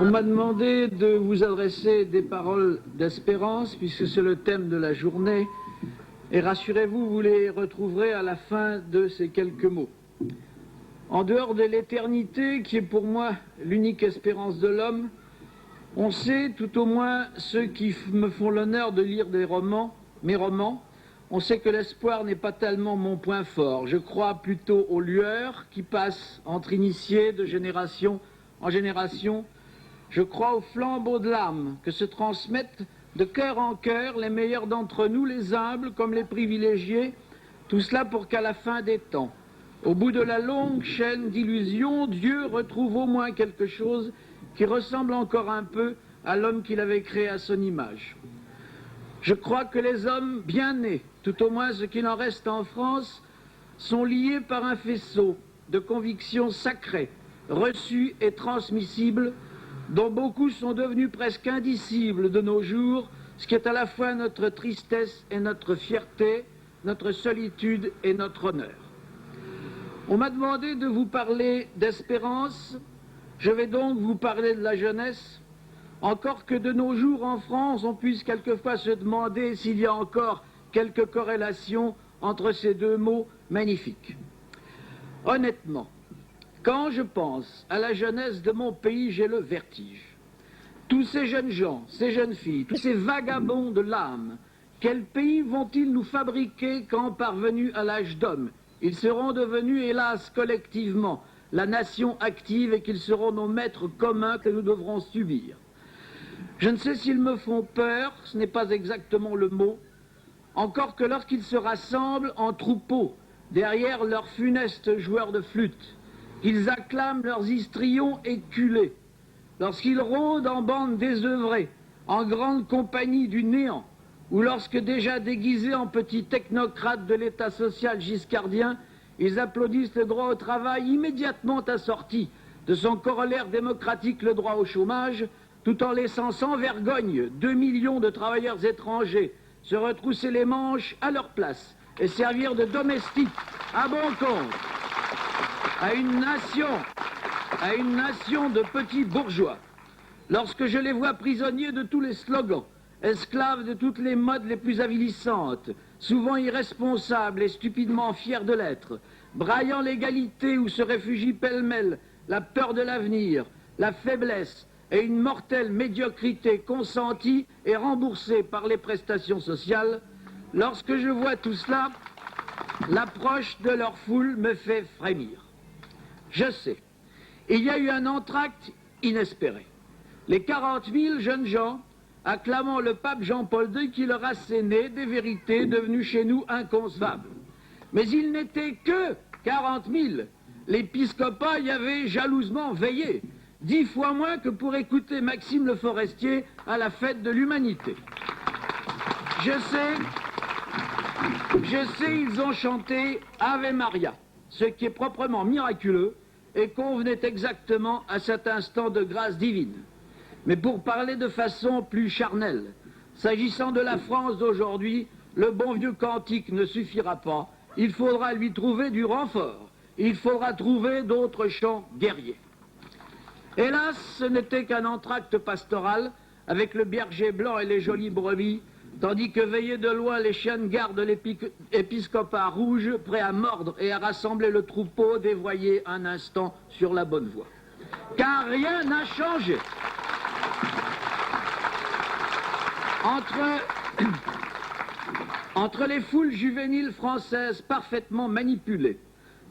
On m'a demandé de vous adresser des paroles d'espérance, puisque c'est le thème de la journée, et rassurez-vous, vous les retrouverez à la fin de ces quelques mots. En dehors de l'éternité, qui est pour moi l'unique espérance de l'homme, on sait, tout au moins ceux qui me font l'honneur de lire mes romans, on sait que l'espoir n'est pas tellement mon point fort. Je crois plutôt aux lueurs qui passent entre initiés de génération en génération. Je crois aux flambeaux de l'âme que se transmettent de cœur en cœur les meilleurs d'entre nous, les humbles comme les privilégiés, tout cela pour qu'à la fin des temps, au bout de la longue chaîne d'illusions, Dieu retrouve au moins quelque chose qui ressemble encore un peu à l'homme qu'il avait créé à son image. Je crois que les hommes bien nés, tout au moins ce qu'il en reste en France, sont liés par un faisceau de convictions sacrées, reçues et transmissibles, dont beaucoup sont devenus presque indicibles de nos jours, ce qui est à la fois notre tristesse et notre fierté, notre solitude et notre honneur. On m'a demandé de vous parler d'espérance, je vais donc vous parler de la jeunesse, encore que de nos jours en France, on puisse quelquefois se demander s'il y a encore quelques corrélations entre ces deux mots magnifiques. Honnêtement, quand je pense à la jeunesse de mon pays, j'ai le vertige. Tous ces jeunes gens, ces jeunes filles, tous ces vagabonds de l'âme, quel pays vont-ils nous fabriquer quand parvenus à l'âge d'homme? Ils seront devenus, hélas, collectivement, la nation active et qu'ils seront nos maîtres communs que nous devrons subir. Je ne sais s'ils me font peur, ce n'est pas exactement le mot, encore que lorsqu'ils se rassemblent en troupeau, derrière leurs funestes joueurs de flûte, qu'ils acclament leurs histrions éculés, lorsqu'ils rôdent en bande désœuvrée, en grande compagnie du néant, ou lorsque déjà déguisés en petits technocrates de l'État social giscardien, ils applaudissent le droit au travail immédiatement assorti de son corollaire démocratique, le droit au chômage, tout en laissant sans vergogne 2 millions de travailleurs étrangers se retrousser les manches à leur place et servir de domestiques à bon compte à une nation de petits bourgeois. Lorsque je les vois prisonniers de tous les slogans, esclaves de toutes les modes les plus avilissantes, souvent irresponsables et stupidement fiers de l'être, braillant l'égalité où se réfugient pêle-mêle la peur de l'avenir, la faiblesse et une mortelle médiocrité consentie et remboursée par les prestations sociales, lorsque je vois tout cela, l'approche de leur foule me fait frémir. Je sais, il y a eu un entracte inespéré. Les 40 000 jeunes gens acclamant le pape Jean-Paul II qui leur a asséné des vérités devenues chez nous inconcevables. Mais ils n'étaient que 40 000. L'épiscopat y avait jalousement veillé, 10 fois moins que pour écouter Maxime Le Forestier à la fête de l'humanité. Je sais, ils ont chanté Ave Maria, ce qui est proprement miraculeux et convenait exactement à cet instant de grâce divine. Mais pour parler de façon plus charnelle, s'agissant de la France d'aujourd'hui, le bon vieux cantique ne suffira pas. Il faudra lui trouver du renfort. Il faudra trouver d'autres chants guerriers. Hélas, ce n'était qu'un entracte pastoral avec le berger blanc et les jolies brebis, tandis que veillaient de loin les chiens de garde de l'épiscopat rouge, prêts à mordre et à rassembler le troupeau dévoyé un instant sur la bonne voie. Car rien n'a changé. Entre les foules juvéniles françaises parfaitement manipulées,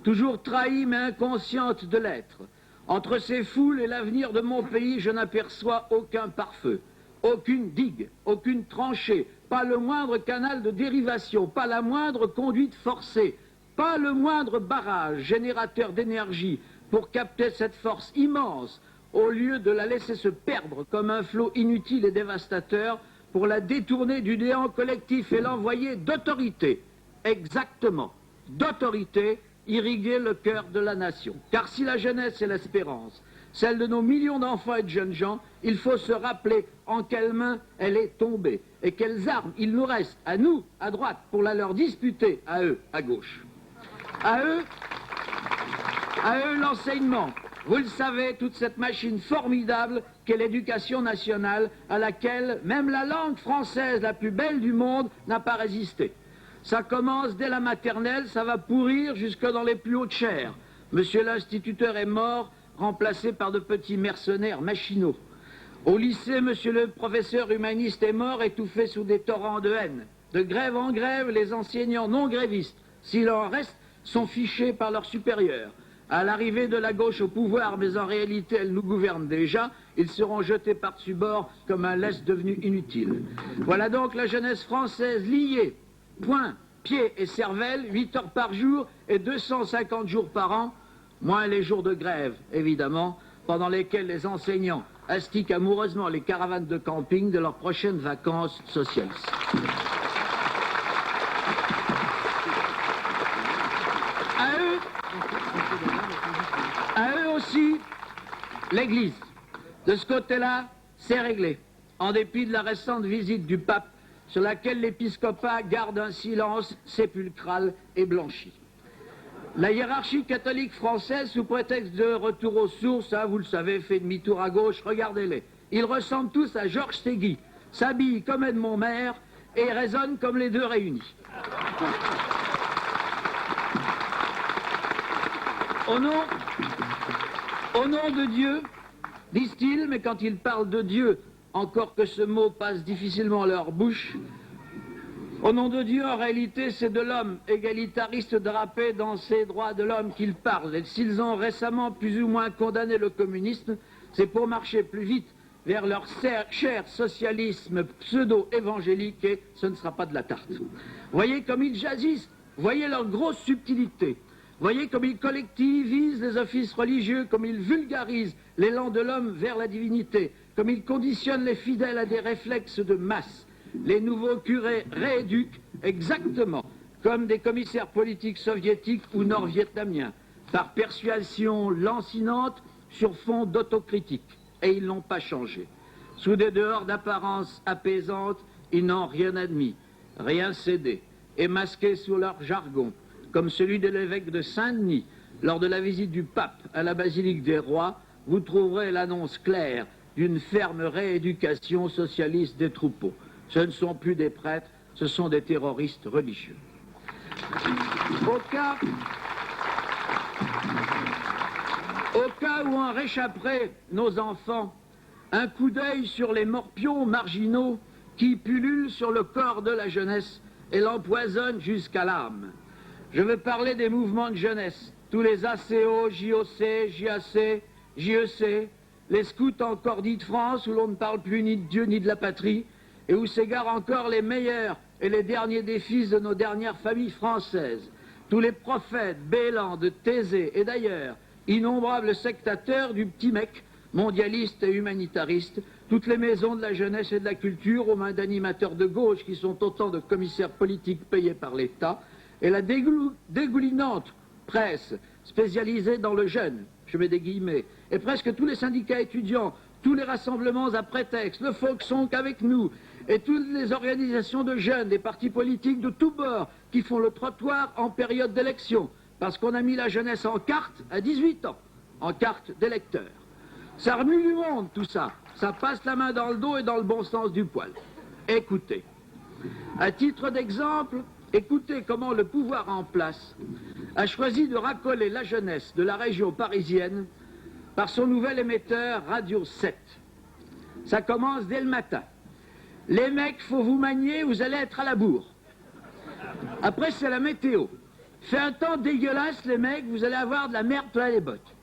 toujours trahies mais inconscientes de l'être, entre ces foules et l'avenir de mon pays, je n'aperçois aucun pare-feu, aucune digue, aucune tranchée, pas le moindre canal de dérivation, pas la moindre conduite forcée, pas le moindre barrage générateur d'énergie pour capter cette force immense, au lieu de la laisser se perdre comme un flot inutile et dévastateur, pour la détourner du néant collectif et l'envoyer d'autorité, exactement, d'autorité, irriguer le cœur de la nation. Car si la jeunesse est l'espérance, celle de nos millions d'enfants et de jeunes gens, il faut se rappeler en quelles mains elle est tombée et quelles armes il nous reste, à nous, à droite, pour la leur disputer, à eux, à gauche. À eux l'enseignement, vous le savez, toute cette machine formidable qu'est l'éducation nationale, à laquelle même la langue française la plus belle du monde n'a pas résisté. Ça commence dès la maternelle, ça va pourrir jusque dans les plus hautes chaires. Monsieur l'instituteur est mort, remplacé par de petits mercenaires machinaux. Au lycée, monsieur le professeur humaniste est mort, étouffé sous des torrents de haine. De grève en grève, les enseignants non grévistes, s'il en reste, sont fichés par leurs supérieurs. À l'arrivée de la gauche au pouvoir, mais en réalité elle nous gouverne déjà, ils seront jetés par-dessus bord comme un lest devenu inutile. Voilà donc la jeunesse française liée, poings, pieds et cervelle, 8 heures par jour et 250 jours par an, moins les jours de grève, évidemment, pendant lesquels les enseignants astiquent amoureusement les caravanes de camping de leurs prochaines vacances socialistes. À eux aussi, l'Église. De ce côté-là, c'est réglé, en dépit de la récente visite du pape, sur laquelle l'épiscopat garde un silence sépulcral et blanchi. La hiérarchie catholique française, sous prétexte de retour aux sources, vous le savez, fait demi-tour à gauche, regardez-les. Ils ressemblent tous à Georges Ségui, s'habillent comme Edmond Maire et raisonnent comme les deux réunis. Au nom de Dieu, disent-ils, mais quand ils parlent de Dieu, encore que ce mot passe difficilement à leur bouche, au nom de Dieu, en réalité, c'est de l'homme égalitariste drapé dans ses droits de l'homme qu'ils parlent. Et s'ils ont récemment plus ou moins condamné le communisme, c'est pour marcher plus vite vers leur cher socialisme pseudo-évangélique, et ce ne sera pas de la tarte. Voyez comme ils jazzissent, voyez leur grosse subtilité. Voyez comme ils collectivisent les offices religieux, comme ils vulgarisent l'élan de l'homme vers la divinité, comme ils conditionnent les fidèles à des réflexes de masse. Les nouveaux curés rééduquent exactement comme des commissaires politiques soviétiques ou nord-vietnamiens, par persuasion lancinante sur fond d'autocritique. Et ils n'ont pas changé. Sous des dehors d'apparence apaisante, ils n'ont rien admis, rien cédé, et masqués sous leur jargon, comme celui de l'évêque de Saint-Denis, lors de la visite du pape à la basilique des rois, vous trouverez l'annonce claire d'une ferme rééducation socialiste des troupeaux. Ce ne sont plus des prêtres, ce sont des terroristes religieux. Au cas où en réchapperaient nos enfants, un coup d'œil sur les morpions marginaux qui pullulent sur le corps de la jeunesse et l'empoisonnent jusqu'à l'âme. Je veux parler des mouvements de jeunesse, tous les ACO, JOC, JAC, JEC, les scouts en cordie de France où l'on ne parle plus ni de Dieu ni de la patrie, et où s'égarent encore les meilleurs et les derniers des fils de nos dernières familles françaises. Tous les prophètes, Bélan, de Thésée et d'ailleurs, innombrables sectateurs du petit mec, mondialistes et humanitaristes, toutes les maisons de la jeunesse et de la culture aux mains d'animateurs de gauche qui sont autant de commissaires politiques payés par l'État, et la dégoulinante presse spécialisée dans le jeune, je mets des guillemets, et presque tous les syndicats étudiants, tous les rassemblements à prétexte, le folk-sonk avec nous, et toutes les organisations de jeunes, des partis politiques de tous bords qui font le trottoir en période d'élection, parce qu'on a mis la jeunesse en carte à 18 ans, en carte d'électeur. Ça remue du monde tout ça, ça passe la main dans le dos et dans le bon sens du poil. Écoutez, à titre d'exemple, écoutez comment le pouvoir en place a choisi de racoler la jeunesse de la région parisienne par son nouvel émetteur Radio 7. Ça commence dès le matin. Les mecs, faut vous manier, vous allez être à la bourre. Après, c'est la météo. Fait un temps dégueulasse, les mecs, vous allez avoir de la merde plein les bottes.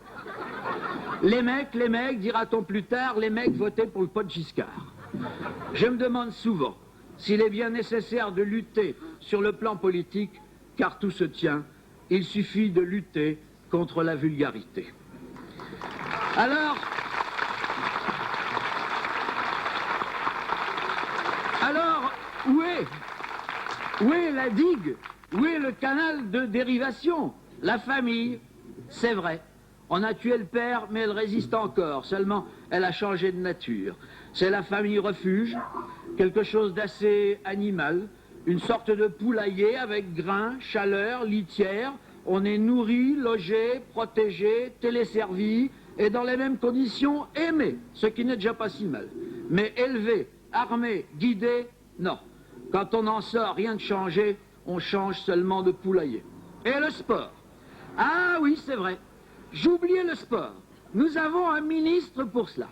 Les mecs, dira-t-on plus tard, les mecs votaient pour le pote Giscard. Je me demande souvent s'il est bien nécessaire de lutter sur le plan politique, car tout se tient, il suffit de lutter contre la vulgarité. Alors, où est la digue? Où est le canal de dérivation? La famille, c'est vrai. On a tué le père, mais elle résiste encore. Seulement, elle a changé de nature. C'est la famille refuge, quelque chose d'assez animal, une sorte de poulailler avec grains, chaleur, litière. On est nourri, logé, protégé, téléservi, et dans les mêmes conditions aimer, ce qui n'est déjà pas si mal. Mais élever, armer, guider, non. Quand on en sort rien de changer, on change seulement de poulailler. Et le sport. Ah oui, c'est vrai. J'oubliais le sport. Nous avons un ministre pour cela.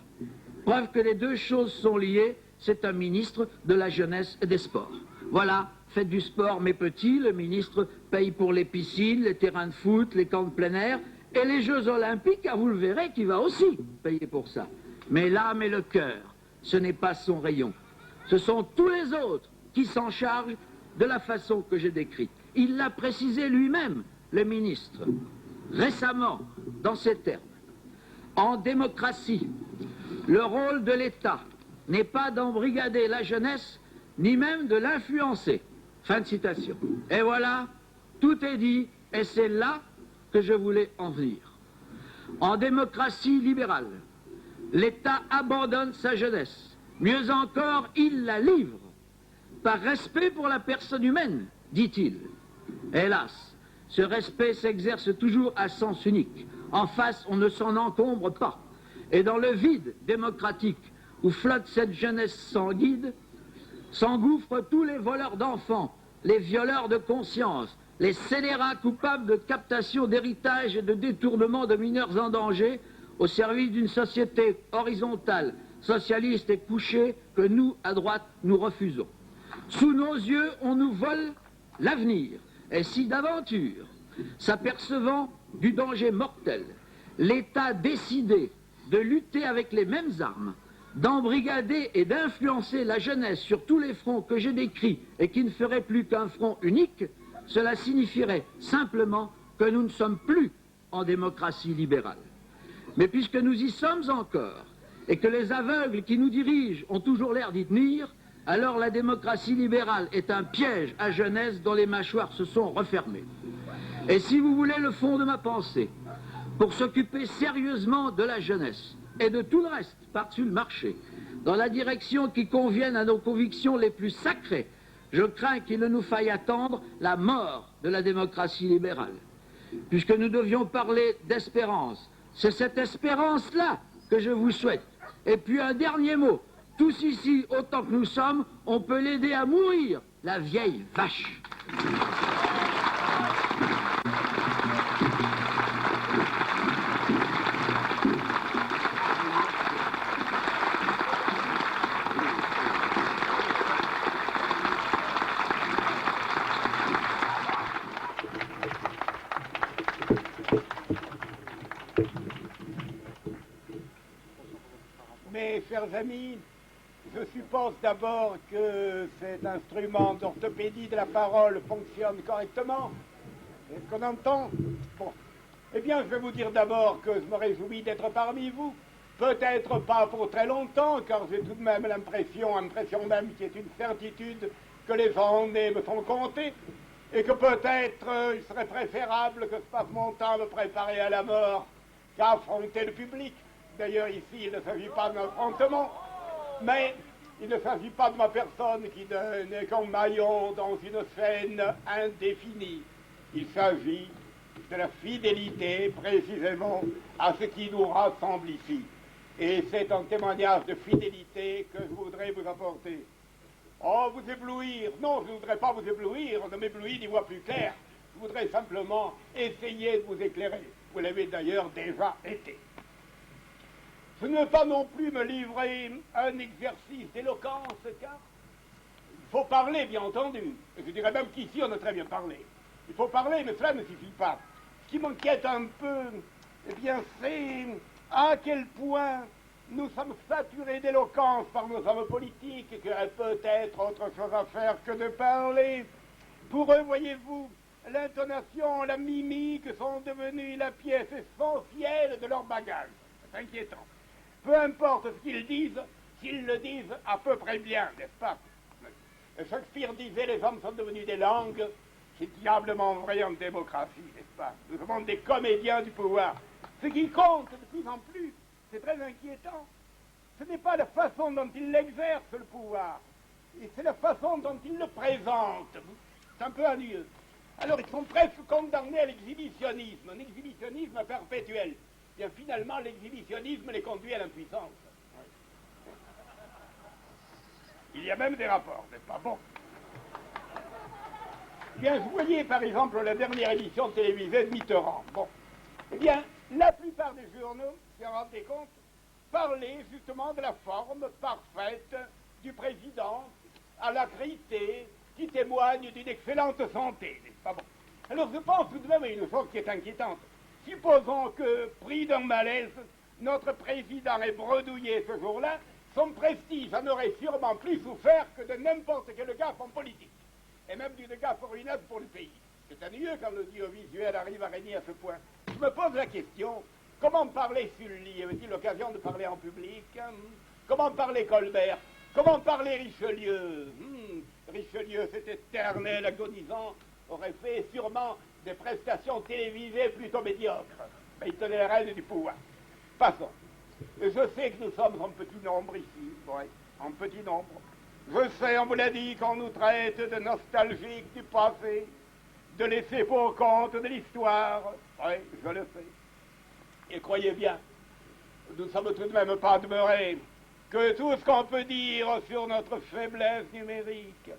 Preuve que les deux choses sont liées, c'est un ministre de la jeunesse et des sports. Voilà, faites du sport mes petits, le ministre paye pour les piscines, les terrains de foot, les camps de plein air, et les Jeux Olympiques, car vous le verrez, qui va aussi payer pour ça. Mais l'âme et le cœur, ce n'est pas son rayon. Ce sont tous les autres qui s'en chargent de la façon que j'ai décrite. Il l'a précisé lui-même, le ministre, récemment, dans ces termes. En démocratie, le rôle de l'État n'est pas d'embrigader la jeunesse, ni même de l'influencer. Fin de citation. Et voilà, tout est dit, et c'est là que je voulais en venir. En démocratie libérale, l'État abandonne sa jeunesse. Mieux encore, il la livre. Par respect pour la personne humaine, dit-il. Hélas, ce respect s'exerce toujours à sens unique. En face, on ne s'en encombre pas. Et dans le vide démocratique où flotte cette jeunesse sans guide, s'engouffrent tous les voleurs d'enfants, les violeurs de conscience, les scélérats coupables de captation d'héritage et de détournement de mineurs en danger au service d'une société horizontale, socialiste et couchée que nous, à droite, nous refusons. Sous nos yeux, on nous vole l'avenir. Et si d'aventure, s'apercevant du danger mortel, l'État décidait de lutter avec les mêmes armes, d'embrigader et d'influencer la jeunesse sur tous les fronts que j'ai décrits et qui ne feraient plus qu'un front unique, cela signifierait simplement que nous ne sommes plus en démocratie libérale. Mais puisque nous y sommes encore, et que les aveugles qui nous dirigent ont toujours l'air d'y tenir, alors la démocratie libérale est un piège à jeunesse dont les mâchoires se sont refermées. Et si vous voulez le fond de ma pensée, pour s'occuper sérieusement de la jeunesse et de tout le reste par-dessus le marché, dans la direction qui convienne à nos convictions les plus sacrées, je crains qu'il ne nous faille attendre la mort de la démocratie libérale. Puisque nous devions parler d'espérance, c'est cette espérance-là que je vous souhaite. Et puis un dernier mot. Tous ici, autant que nous sommes, on peut l'aider à mourir, la vieille vache. Mes chers amis, je suppose d'abord que cet instrument d'orthopédie de la parole fonctionne correctement. Est-ce qu'on entend? Bon. Eh bien, je vais vous dire d'abord que je me réjouis d'être parmi vous. Peut-être pas pour très longtemps, car j'ai tout de même l'impression même qui est une certitude, que les journées me sont comptées, et que peut-être il serait préférable que je passe mon temps à me préparer à la mort qu'à affronter le public. D'ailleurs, ici, il ne s'agit pas d'un affrontement, mais il ne s'agit pas de ma personne qui n'est qu'un maillon dans une chaîne indéfinie. Il s'agit de la fidélité, précisément, à ce qui nous rassemble ici. Et c'est un témoignage de fidélité que je voudrais vous apporter. Oh, vous éblouir. Non, je ne voudrais pas vous éblouir, on ne m'éblouit n'y voit plus clair. Je voudrais simplement essayer de vous éclairer. Vous l'avez d'ailleurs déjà été. Je ne veux pas non plus me livrer à un exercice d'éloquence, car il faut parler, bien entendu. Je dirais même qu'ici, on a très bien parlé. Il faut parler, mais cela ne suffit pas. Ce qui m'inquiète un peu, eh bien, c'est à quel point nous sommes saturés d'éloquence par nos hommes politiques et qu'il y aurait peut-être autre chose à faire que de parler. Pour eux, voyez-vous, l'intonation, la mimique sont devenues la pièce essentielle de leur bagage. C'est inquiétant. Peu importe ce qu'ils disent, s'ils le disent à peu près bien, n'est-ce pas? Shakespeare disait les hommes sont devenus des langues, c'est diablement vrai en démocratie, n'est-ce pas? Nous sommes des comédiens du pouvoir. Ce qui compte de plus en plus, c'est très inquiétant. Ce n'est pas la façon dont ils l'exercent, le pouvoir, et c'est la façon dont ils le présentent. C'est un peu ennuyeux. Alors ils sont presque condamnés à l'exhibitionnisme, un exhibitionnisme perpétuel. bien finalement l'exhibitionnisme les conduit à l'impuissance. Il y a même des rapports, n'est-ce pas? Bon. Bien, vous voyez par exemple la dernière édition télévisée de Mitterrand. Bon. Eh bien, la plupart des journaux, si vous vous rendez compte, parlaient justement de la forme parfaite du président à la qualité qui témoigne d'une excellente santé, n'est-ce pas? Bon. Alors je pense tout de même à une chose qui est inquiétante. Supposons que, pris d'un malaise, notre président ait bredouillé ce jour-là, son prestige en aurait sûrement plus souffert que de n'importe quelle gaffe en politique, et même d'une gaffe ruineuse pour le pays. C'est ennuyeux quand l'audiovisuel arrive à régner à ce point. Je me pose la question, comment parlait Sully? Avait-il l'occasion de parler en public? Comment parlait Colbert? Comment parlait Richelieu? Richelieu, cet éternel agonisant, aurait fait sûrement des prestations télévisées plutôt médiocres. Mais il tenait les rênes du pouvoir. Passons. Je sais que nous sommes en petit nombre ici, oui, en petit nombre. Je sais, on vous l'a dit, qu'on nous traite de nostalgiques du passé, de laisser pour compte de l'histoire. Oui, je le sais. Et croyez bien, nous ne sommes tout de même pas demeurés que tout ce qu'on peut dire sur notre faiblesse numérique,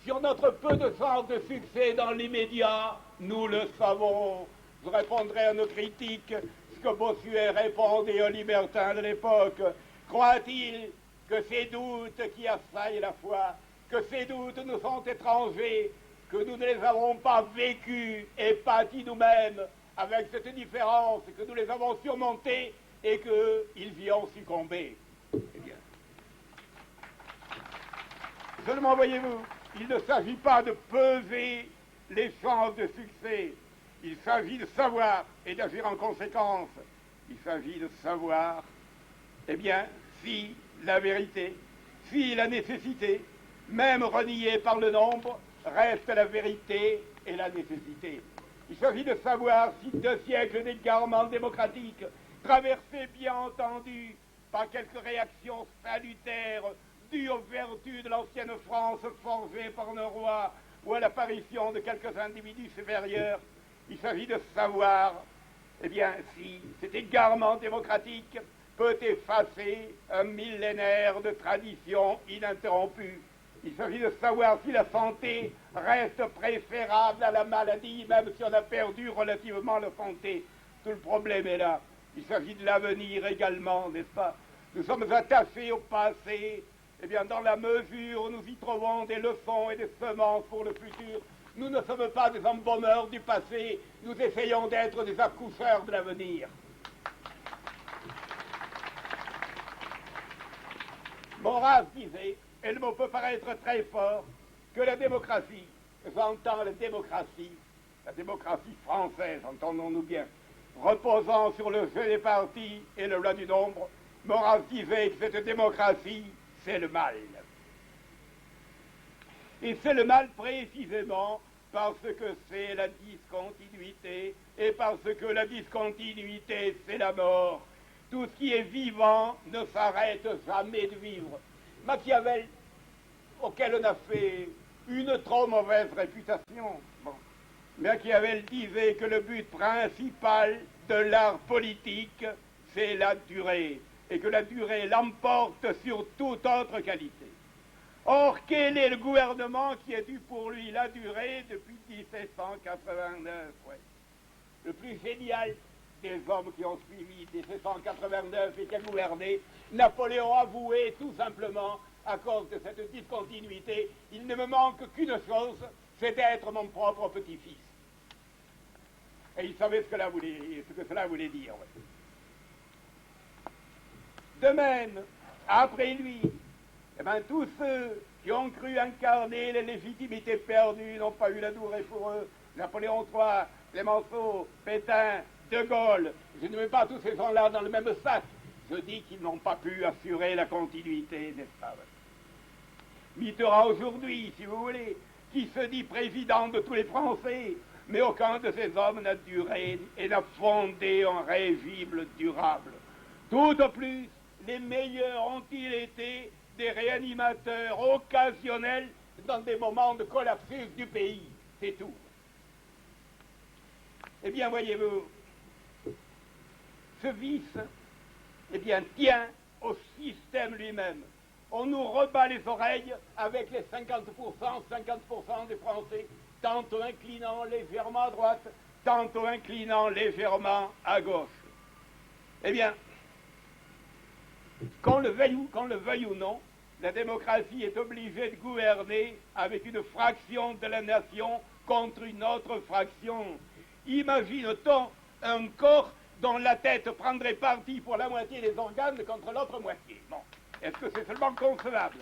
sur notre peu de chance de succès dans l'immédiat, nous le savons. Je répondrai à nos critiques ce que Bossuet répondait aux libertins de l'époque. Croit-il que ces doutes qui assaillent la foi, que ces doutes nous sont étrangers, que nous ne les avons pas vécus et pâtis nous-mêmes, avec cette différence que nous les avons surmontés et qu'ils y ont succombé? Eh bien, seulement voyez-vous, il ne s'agit pas de peser les chances de succès. Il s'agit de savoir et d'agir en conséquence. Il s'agit de savoir, eh bien, si la vérité, si la nécessité, même reniée par le nombre, reste la vérité et la nécessité. Il s'agit de savoir si 2 siècles d'égarement démocratique, traversés bien entendu par quelques réactions salutaires dues aux vertus de l'ancienne France forgée par nos rois ou à l'apparition de quelques individus supérieurs, il s'agit de savoir, eh bien, si cet égarement démocratique peut effacer un millénaire de tradition ininterrompue. Il s'agit de savoir si la santé reste préférable à la maladie, même si on a perdu relativement la santé. Tout le problème est là. Il s'agit de l'avenir également, n'est-ce pas? Nous sommes attachés au passé, eh bien, dans la mesure où nous y trouvons des leçons et des semences pour le futur. Nous ne sommes pas des embaumeurs du passé, nous essayons d'être des accoucheurs de l'avenir. Maurras disait, et le mot peut paraître très fort, que la démocratie, j'entends la démocratie française, entendons-nous bien, reposant sur le jeu des partis et le loi du nombre, Maurras disait que cette démocratie, c'est le mal. Et c'est le mal précisément parce que c'est la discontinuité, et parce que la discontinuité, c'est la mort. Tout ce qui est vivant ne s'arrête jamais de vivre. Machiavel, auquel on a fait une trop mauvaise réputation, Machiavel disait que le but principal de l'art politique, c'est la durée, et que la durée l'emporte sur toute autre qualité. Or, quel est le gouvernement qui a dû pour lui la durée depuis 1789? Ouais. Le plus génial des hommes qui ont suivi 1789 et qui a gouverné, Napoléon avouait tout simplement, à cause de cette discontinuité, il ne me manque qu'une chose, c'est d'être mon propre petit-fils. Et il savait ce que cela voulait dire. Ouais. De même, après lui, eh bien, tous ceux qui ont cru incarner les légitimités perdues n'ont pas eu la durée pour eux. Napoléon III, Clémenceau, Pétain, De Gaulle, je ne mets pas tous ces gens-là dans le même sac. Je dis qu'ils n'ont pas pu assurer la continuité, n'est-ce pas? Mitterrand aujourd'hui, si vous voulez, qui se dit président de tous les Français, mais aucun de ces hommes n'a duré et n'a fondé un régime durable. Tout au plus, les meilleurs ont-ils été des réanimateurs occasionnels dans des moments de collapsus du pays. C'est tout. Eh bien, voyez-vous, ce vice, eh bien, tient au système lui-même. On nous rebat les oreilles avec les 50% des Français, tantôt inclinant légèrement à droite, tantôt inclinant légèrement à gauche. Eh bien, qu'on le veuille ou non, la démocratie est obligée de gouverner avec une fraction de la nation contre une autre fraction. Imagine-t-on un corps dont la tête prendrait parti pour la moitié des organes contre l'autre moitié? Bon, est-ce que c'est seulement concevable?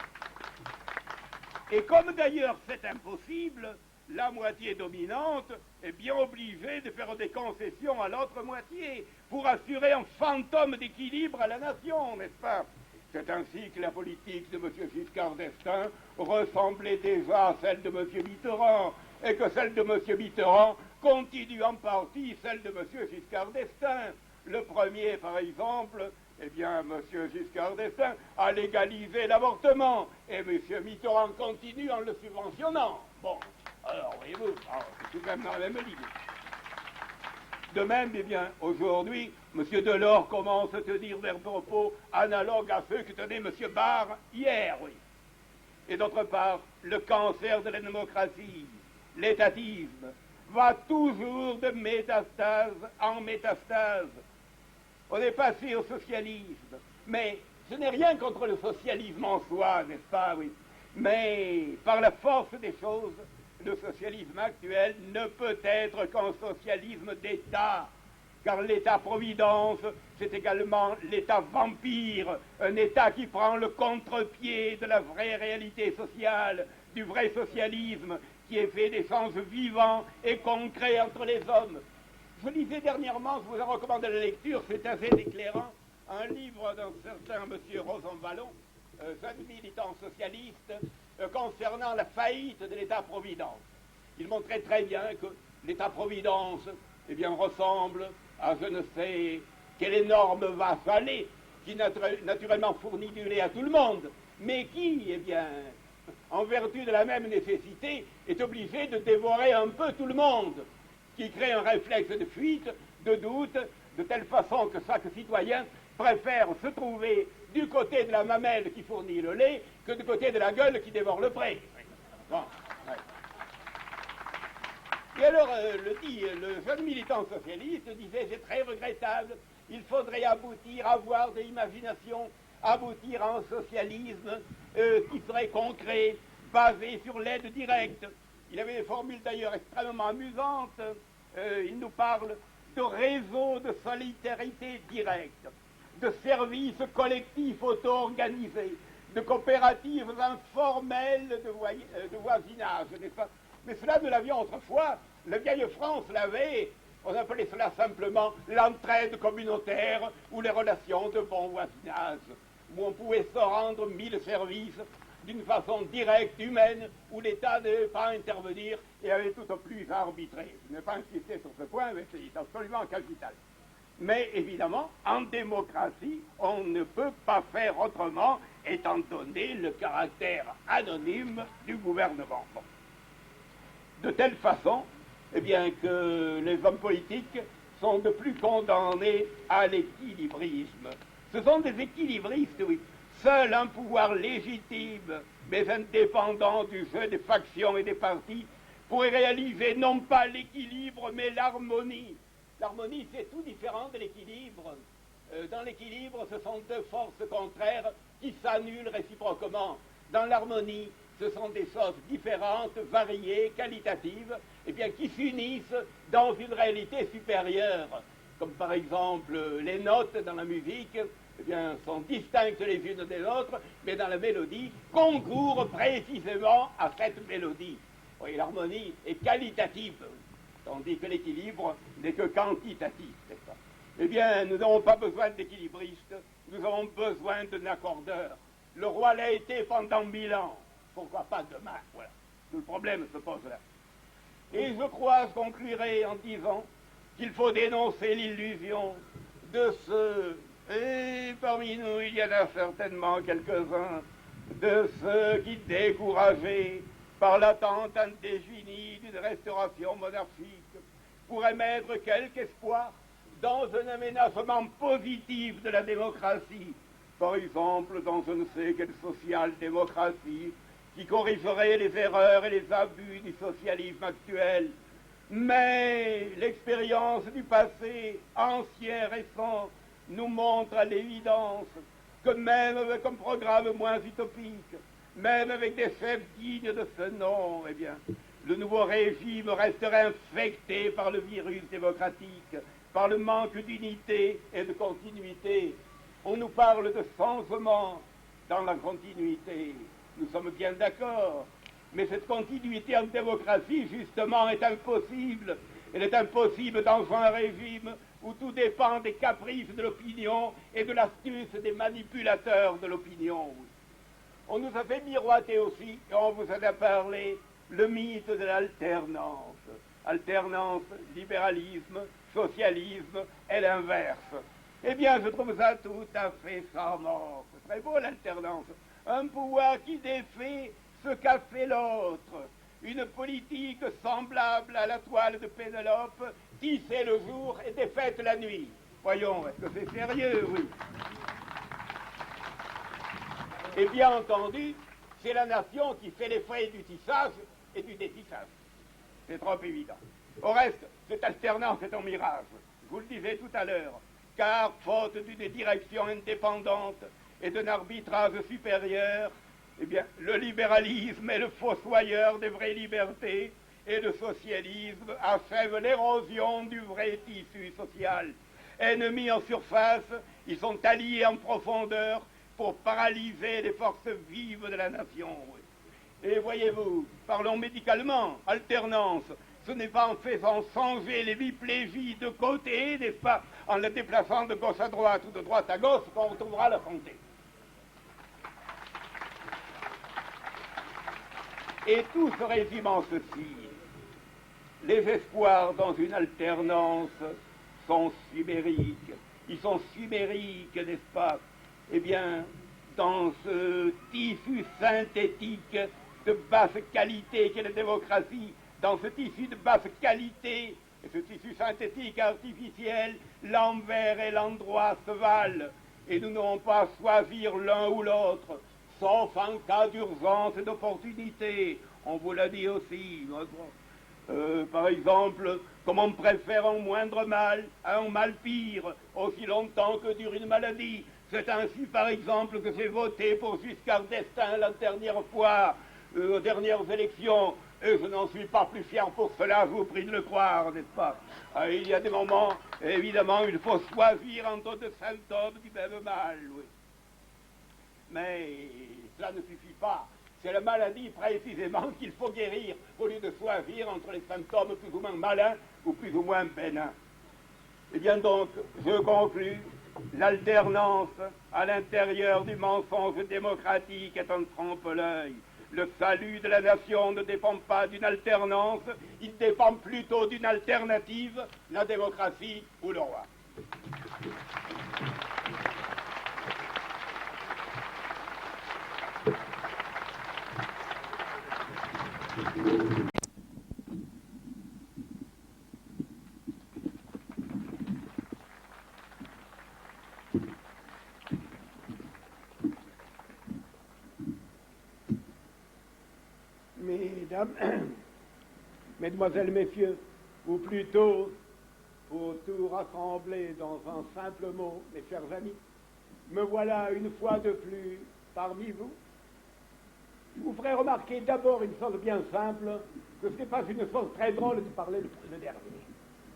Et comme d'ailleurs c'est impossible, la moitié dominante est bien obligée de faire des concessions à l'autre moitié pour assurer un fantôme d'équilibre à la nation, n'est-ce pas? C'est ainsi que la politique de M. Giscard d'Estaing ressemblait déjà à celle de M. Mitterrand, et que celle de M. Mitterrand continue en partie celle de M. Giscard d'Estaing. Le premier, par exemple, eh bien, M. Giscard d'Estaing a légalisé l'avortement, et M. Mitterrand continue en le subventionnant. Bon, alors, voyez-vous, c'est tout même dans la même ligne. De même, eh bien, aujourd'hui, M. Delors commence à tenir des propos analogues à ceux que tenait M. Barre hier, oui. Et d'autre part, le cancer de la démocratie, l'étatisme, va toujours de métastase en métastase. On n'est pas sûr au socialisme, mais je n'ai rien contre le socialisme en soi, n'est-ce pas, oui. Mais par la force des choses, le socialisme actuel ne peut être qu'un socialisme d'État, car l'État-providence, c'est également l'État vampire, un État qui prend le contre-pied de la vraie réalité sociale, du vrai socialisme, qui est fait d'échanges vivants et concrets entre les hommes. Je lisais dernièrement, je vous en recommande la lecture, c'est assez éclairant, un livre d'un certain M. Rosanvallon, jeune militant socialiste, concernant la faillite de l'État-providence. Il montrait très bien que l'État-providence, eh bien, ressemble à je ne sais quel énorme vache à lait qui naturellement fournit du lait à tout le monde, mais qui, eh bien, en vertu de la même nécessité, est obligé de dévorer un peu tout le monde, qui crée un réflexe de fuite, de doute, de telle façon que chaque citoyen préfère se trouver du côté de la mamelle qui fournit le lait que du côté de la gueule qui dévore le pré. Bon, ouais. Et alors, le jeune militant socialiste disait, c'est très regrettable, il faudrait aboutir, avoir de l'imagination, aboutir à un socialisme qui serait concret, basé sur l'aide directe. Il avait des formules d'ailleurs extrêmement amusantes. Il nous parle de réseaux de solidarité directe, de services collectifs auto-organisés, de coopératives informelles de voisinage, n'est-ce pas? Mais cela, nous l'avions autrefois. La vieille France l'avait. On appelait cela simplement l'entraide communautaire ou les relations de bon voisinage, où on pouvait se rendre 1000 services d'une façon directe, humaine, où l'État ne devait pas intervenir et avait tout au plus à arbitrer. Je ne vais pas insister sur ce point, mais c'est absolument capital. Mais évidemment, en démocratie, on ne peut pas faire autrement, étant donné le caractère anonyme du gouvernement. Bon. De telle façon, eh bien, que les hommes politiques sont de plus condamnés à l'équilibrisme. Ce sont des équilibristes, oui. Seul un pouvoir légitime, mais indépendant du jeu des factions et des partis, pourrait réaliser non pas l'équilibre, mais l'harmonie. L'harmonie, c'est tout différent de l'équilibre. Dans l'équilibre, ce sont deux forces contraires qui s'annulent réciproquement. Dans l'harmonie, ce sont des choses différentes, variées, qualitatives, et bien qui s'unissent dans une réalité supérieure. Comme par exemple les notes dans la musique, eh bien, sont distinctes les unes des autres, mais dans la mélodie, concourent précisément à cette mélodie. Oui, l'harmonie est qualitative, tandis que l'équilibre n'est que quantitatif, n'est-ce pas? Eh bien, nous n'avons pas besoin d'équilibristes, nous avons besoin d'un accordeur. Le roi l'a été pendant 1000 ans, pourquoi pas demain? Voilà, tout le problème se pose là. Et je crois, je conclurai en disant qu'il faut dénoncer l'illusion de ceux, et parmi nous il y en a certainement quelques-uns, de ceux qui, découragés par l'attente indéfinie d'une restauration monarchique, pourraient mettre quelque espoir dans un aménagement positif de la démocratie, par exemple dans je ne sais quelle social-démocratie, qui corrigerait les erreurs et les abus du socialisme actuel. Mais l'expérience du passé, ancien, récent, nous montre à l'évidence que même avec un programme moins utopique, même avec des chefs dignes de ce nom, eh bien, le nouveau régime resterait infecté par le virus démocratique, par le manque d'unité et de continuité. On nous parle de changement dans la continuité. Nous sommes bien d'accord. Mais cette continuité en démocratie, justement, est impossible. Elle est impossible dans un régime où tout dépend des caprices de l'opinion et de l'astuce des manipulateurs de l'opinion. On nous a fait miroiter aussi, et on vous en a parlé, le mythe de l'alternance. Alternance, libéralisme, socialisme et l'inverse. Eh bien, je trouve ça tout à fait charmant. C'est très beau l'alternance. Un pouvoir qui défait ce qu'a fait l'autre. Une politique semblable à la toile de Pénélope, tissée le jour et défaite la nuit. Voyons, est-ce que c'est sérieux? Oui. Et bien entendu, c'est la nation qui fait les frais du tissage et du détissage. C'est trop évident. Au reste, cette alternance est un mirage. Je vous le disais tout à l'heure, car faute d'une direction indépendante et d'un arbitrage supérieur, eh bien, le libéralisme est le fossoyeur des vraies libertés et le socialisme achève l'érosion du vrai tissu social. Ennemis en surface, ils sont alliés en profondeur pour paralyser les forces vives de la nation. Et voyez-vous, parlons médicalement, alternance, ce n'est pas en faisant changer les biplégies de côté, n'est-ce pas, en les déplaçant de gauche à droite ou de droite à gauche qu'on retrouvera la santé. Et tout se résume en ceci. Les espoirs dans une alternance sont chimériques. Ils sont chimériques, n'est-ce pas? Eh bien, dans ce tissu synthétique de basse qualité qu'est la démocratie, dans ce tissu de basse qualité, et ce tissu synthétique artificiel, l'envers et l'endroit se valent, et nous n'avons pas à choisir l'un ou l'autre, sauf en cas d'urgence et d'opportunité. On vous l'a dit aussi. Par exemple, comme on préfère un moindre mal à un mal pire, aussi longtemps que dure une maladie. C'est ainsi, par exemple, que j'ai voté pour Giscard d'Estaing la dernière fois, aux dernières élections, et je n'en suis pas plus fier pour cela, je vous prie de le croire, n'est-ce pas? Il y a des moments, évidemment, il faut choisir entre deux symptômes du même mal, oui. Mais cela ne suffit pas. C'est la maladie précisément qu'il faut guérir, au lieu de choisir entre les symptômes plus ou moins malins ou plus ou moins bénins. Eh bien donc, je conclus, l'alternance à l'intérieur du mensonge démocratique est un trompe-l'œil. Le salut de la nation ne dépend pas d'une alternance, il dépend plutôt d'une alternative, la démocratie ou le roi. Mesdames, Mesdemoiselles, Messieurs, ou plutôt, pour tout rassembler dans un simple mot, mes chers amis, me voilà une fois de plus parmi vous. Je vous ferai remarquer d'abord une chose bien simple, que ce n'est pas une chose très drôle de parler le dernier.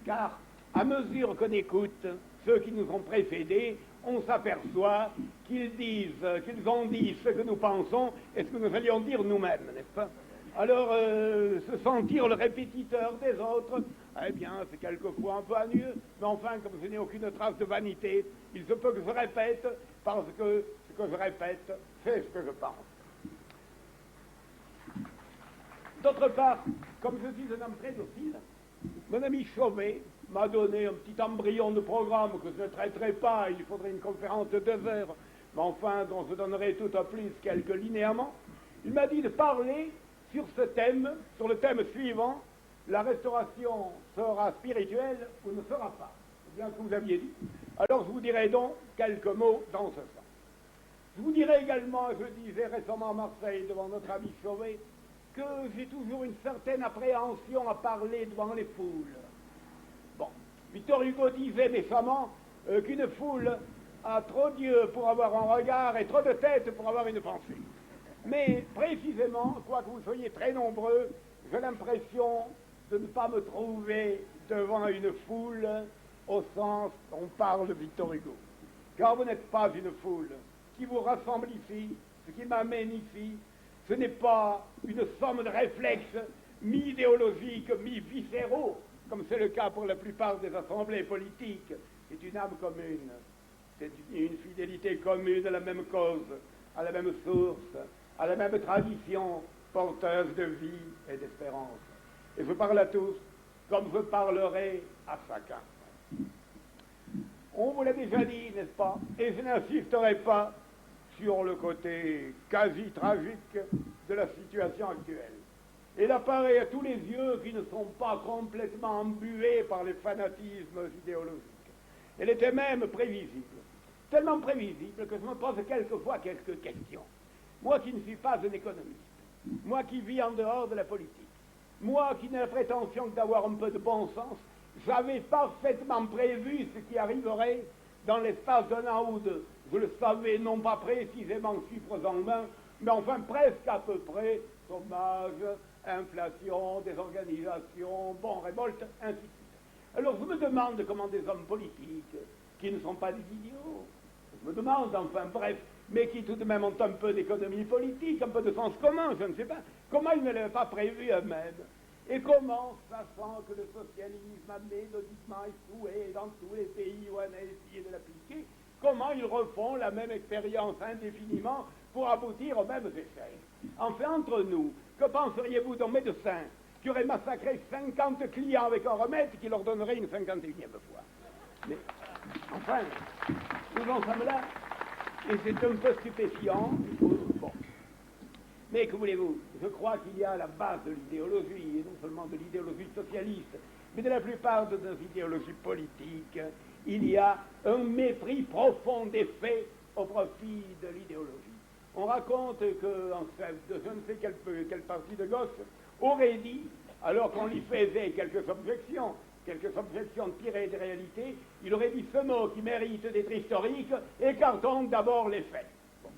Car, à mesure qu'on écoute ceux qui nous ont précédés, on s'aperçoit qu'ils ont dit ce que nous pensons et ce que nous allions dire nous-mêmes, n'est-ce pas? Alors, se sentir le répétiteur des autres, eh bien, c'est quelquefois un peu ennuyeux, mais enfin, comme je n'ai aucune trace de vanité, il se peut que je répète, parce que ce que je répète, c'est ce que je pense. D'autre part, comme je suis un homme très docile, mon ami Chauvet m'a donné un petit embryon de programme que je ne traiterai pas, il faudrait une conférence de 2 heures, mais enfin, dont je donnerai tout au plus quelques linéaments. Il m'a dit de parler sur ce thème, sur le thème suivant, la restauration sera spirituelle ou ne sera pas. bien ce que vous aviez dit. Alors je vous dirai donc quelques mots dans ce sens. Je vous dirai également, je disais récemment à Marseille devant notre ami Chauvet, que j'ai toujours une certaine appréhension à parler devant les foules. Bon, Victor Hugo disait méchamment qu'une foule a trop d'yeux pour avoir un regard et trop de tête pour avoir une pensée. Mais précisément, quoique vous soyez très nombreux, j'ai l'impression de ne pas me trouver devant une foule au sens dont parle Victor Hugo. Car vous n'êtes pas une foule. Ce qui vous rassemble ici, ce qui m'amène ici, ce n'est pas une somme de réflexes mi-idéologiques, mi-viscéraux, comme c'est le cas pour la plupart des assemblées politiques. C'est une âme commune, c'est une fidélité commune à la même cause, à la même source, à la même tradition porteuse de vie et d'espérance. Et je parle à tous comme je parlerai à chacun. On vous l'a déjà dit, n'est-ce pas? Et je n'insisterai pas sur le côté quasi tragique de la situation actuelle. Il apparaît à tous les yeux qui ne sont pas complètement embués par les fanatismes idéologiques. Elle était même prévisible, tellement prévisible que je me pose quelquefois quelques questions. Moi qui ne suis pas un économiste, moi qui vis en dehors de la politique, moi qui n'ai la prétention que d'avoir un peu de bon sens, j'avais parfaitement prévu ce qui arriverait dans l'espace d'un an ou deux. Je le savais, non pas précisément chiffres en main, mais enfin presque à peu près, chômage, inflation, désorganisation, révolte, ainsi de suite. Alors je me demande comment des hommes politiques, qui ne sont pas des idiots, je me demande, enfin bref, mais qui tout de même ont un peu d'économie politique, un peu de sens commun, je ne sais pas, comment ils ne l'avaient pas prévu eux-mêmes? Et comment, sachant que le socialisme a méthodiquement échoué dans tous les pays où on a essayé de l'appliquer, comment ils refont la même expérience indéfiniment pour aboutir aux mêmes échecs? Enfin, entre nous, que penseriez-vous d'un médecin qui aurait massacré 50 clients avec un remède qui leur donnerait une 51e fois? Mais, enfin, nous en sommes là, et c'est un peu stupéfiant. Bon. Mais que voulez-vous? Je crois qu'il y a à la base de l'idéologie, et non seulement de l'idéologie socialiste, mais de la plupart de nos idéologies politiques, il y a un mépris profond des faits au profit de l'idéologie. On raconte qu'un chef de je ne sais quel parti de gauche aurait dit, alors qu'on lui faisait quelques objections tirées des réalités, il aurait dit ce mot qui mérite d'être historique, écartons d'abord les faits. Bon.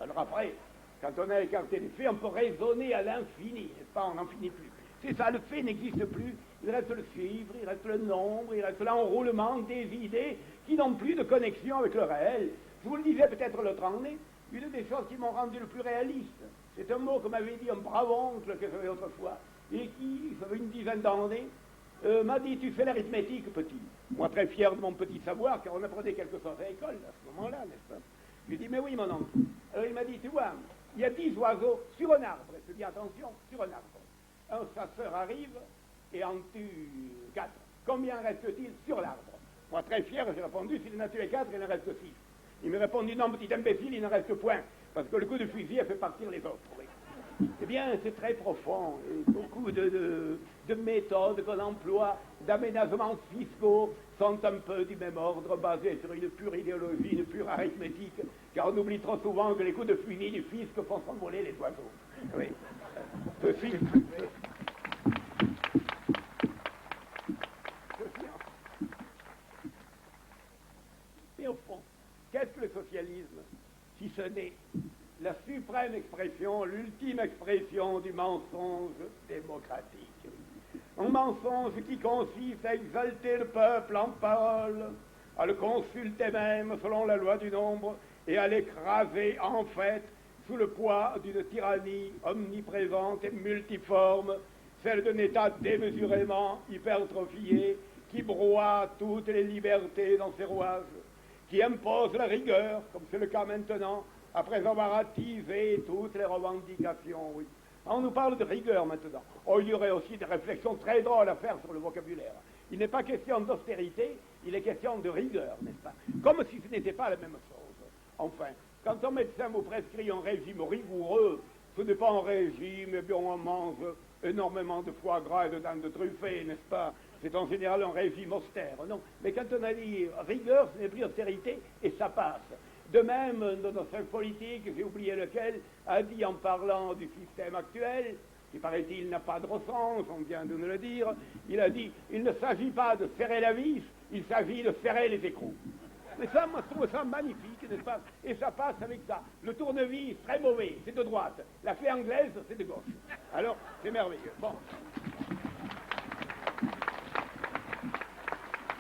Alors après, quand on a écarté les faits, on peut raisonner à l'infini, n'est-ce pas? On n'en finit plus. C'est ça, le fait n'existe plus, il reste le chiffre, il reste le nombre, il reste l'enroulement des idées qui n'ont plus de connexion avec le réel. Je vous le disais peut-être l'autre année, une des choses qui m'ont rendu le plus réaliste, c'est un mot que m'avait dit un brave oncle que j'avais autrefois, et qui, ça fait une dizaine d'années, m'a dit, tu fais l'arithmétique, petit. Moi, très fier de mon petit savoir, car on apprenait quelque chose à l'école, à ce moment-là, n'est-ce pas? Je lui ai dit, mais oui, mon oncle. Alors il m'a dit, tu vois, il y a 10 oiseaux sur un arbre. Et je dis, attention, sur un arbre. Un chasseur arrive et en tue 4. Combien reste-t-il sur l'arbre? Moi, très fier, j'ai répondu, s'il en a tué 4, il en reste 6. Il m'a répondu, non, petit imbécile, il n'en reste point, parce que le coup de fusil a fait partir les autres. Oui. Eh bien, c'est très profond, et beaucoup de méthodes qu'on emploie, d'aménagements fiscaux, sont un peu du même ordre, basés sur une pure idéologie, une pure arithmétique, car on oublie trop souvent que les coups de fusil du fisc font s'envoler les oiseaux. Oui. Mais au fond, qu'est-ce que le socialisme, si ce n'est la suprême expression, l'ultime expression du mensonge démocratique? Un mensonge qui consiste à exalter le peuple en parole, à le consulter même selon la loi du nombre et à l'écraser en fait sous le poids d'une tyrannie omniprésente et multiforme, celle d'un État démesurément hypertrophié qui broie toutes les libertés dans ses rouages, qui impose la rigueur, comme c'est le cas maintenant, après avoir attisé toutes les revendications, oui. On nous parle de rigueur maintenant. Oh, il y aurait aussi des réflexions très drôles à faire sur le vocabulaire. Il n'est pas question d'austérité, il est question de rigueur, n'est-ce pas? Comme si ce n'était pas la même chose. Enfin, quand un médecin vous prescrit un régime rigoureux, ce n'est pas un régime, eh bien on mange énormément de foie gras et de dents de truffées, n'est-ce pas? c'est en général un régime austère, non. Mais quand on a dit rigueur, ce n'est plus austérité, et ça passe. De même, notre chef politique, j'ai oublié lequel, a dit en parlant du système actuel, qui paraît-il n'a pas de sens, on vient de nous le dire, il a dit, il ne s'agit pas de serrer la vis, il s'agit de serrer les écrous. Mais ça, moi, je trouve ça magnifique, n'est-ce pas? Et ça passe avec ça. Le tournevis, très mauvais, c'est de droite. La clé anglaise, c'est de gauche. Alors, c'est merveilleux. Bon.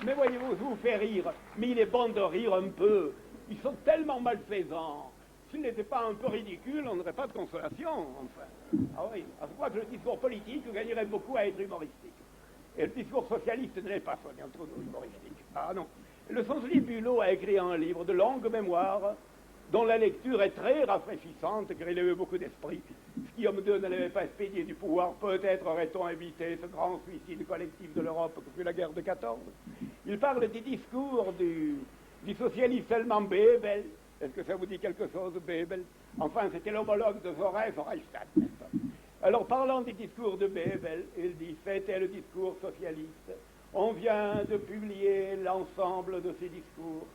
Mais voyez-vous, je vous fais rire, mais il est bon de rire un peu. Ils sont tellement malfaisants. S'ils n'étaient pas un peu ridicules, on n'aurait pas de consolation, enfin. Ah oui, je crois que le discours politique gagnerait beaucoup à être humoristique. Et le discours socialiste ne l'est pas, soit entre nous, humoristique. Ah non. Le chancelier Bulot a écrit un livre de longue mémoire, dont la lecture est très rafraîchissante, car il a eu beaucoup d'esprit. Si Guillaume II ne l'avait pas expédié du pouvoir, peut-être aurait-on évité ce grand suicide collectif de l'Europe que fut la guerre de 14. Il parle des discours du socialiste allemand Bebel. Est-ce que ça vous dit quelque chose, Bebel? Enfin, c'était l'homologue de Jaurès au Reichstag, n'est-ce pas? Alors, parlant des discours de Bebel, il dit « C'était le discours socialiste. On vient de publier l'ensemble de ces discours.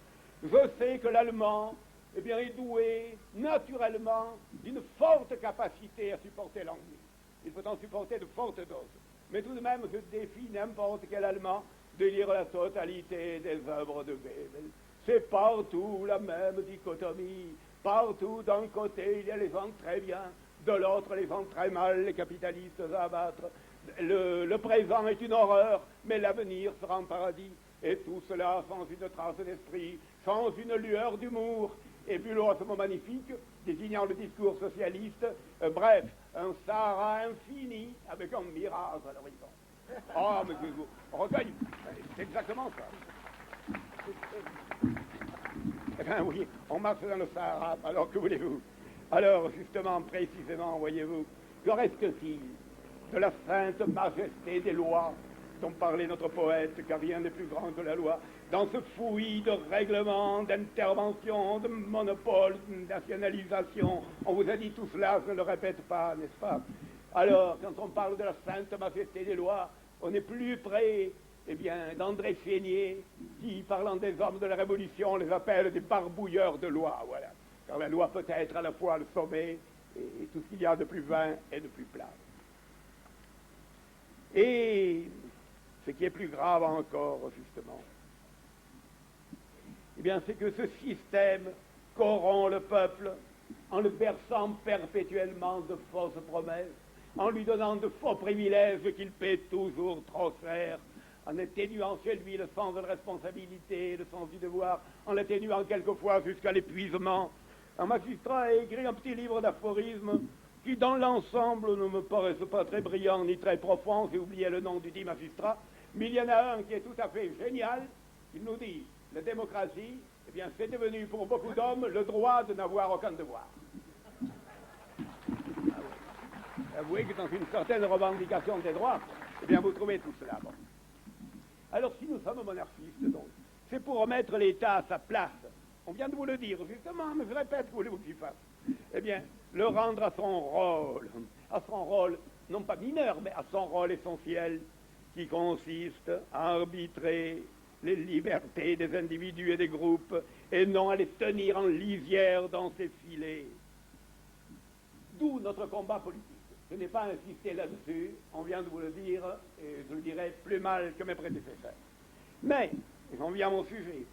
Je sais que l'allemand, eh bien, est doué, naturellement, d'une forte capacité à supporter l'ennui. Il faut en supporter de fortes doses. Mais tout de même, je défie n'importe quel Allemand de lire la totalité des œuvres de Bebel. C'est partout la même dichotomie. Partout, d'un côté, il y a les gens très bien, de l'autre, les gens très mal, les capitalistes à abattre. Le présent est une horreur, mais l'avenir sera un paradis. Et tout cela sans une trace d'esprit, sans une lueur d'humour. Et Bulot a ce mot magnifique, désignant le discours socialiste, bref, un Sahara infini avec un mirage à l'horizon. Ah, mais je recueille, c'est exactement ça. Eh bien oui, on marche dans le Sahara, alors que voulez-vous? Alors, justement, précisément, voyez-vous, que reste-t-il de la sainte majesté des lois dont parlait notre poète, car rien n'est plus grand que la loi, dans ce fouillis de règlements, d'interventions, de monopoles, de nationalisation? On vous a dit tout cela, je ne le répète pas, n'est-ce pas? Alors, quand on parle de la sainte majesté des lois, on est plus près, eh bien, d'André Chénier, qui, parlant des hommes de la Révolution, les appelle des barbouilleurs de loi, voilà. Car la loi peut être à la fois le sommet et tout ce qu'il y a de plus vain et de plus plat. Et ce qui est plus grave encore, justement, eh bien, c'est que ce système corrompt le peuple en le berçant perpétuellement de fausses promesses, en lui donnant de faux privilèges qu'il paie toujours trop cher, en atténuant chez lui le sens de la responsabilité, le sens du devoir, en l'atténuant quelquefois jusqu'à l'épuisement. Un magistrat a écrit un petit livre d'aphorismes qui, dans l'ensemble, ne me paraissent pas très brillants ni très profonds. J'ai oublié le nom du dit magistrat, mais il y en a un qui est tout à fait génial. Il nous dit, la démocratie, eh bien, c'est devenu pour beaucoup d'hommes le droit de n'avoir aucun devoir. Avouez que dans une certaine revendication des droits, eh bien, vous trouvez tout cela. Bon. Alors, si nous sommes monarchistes, donc, c'est pour remettre l'État à sa place. On vient de vous le dire, justement, mais je répète, que voulez-vous que j'y fasse? Eh bien, le rendre à son rôle, non pas mineur, mais à son rôle essentiel, qui consiste à arbitrer les libertés des individus et des groupes, et non à les tenir en lisière dans ses filets. D'où notre combat politique. Je n'ai pas insisté là-dessus, on vient de vous le dire, et je le dirai plus mal que mes prédécesseurs. Mais, et j'en viens à mon sujet,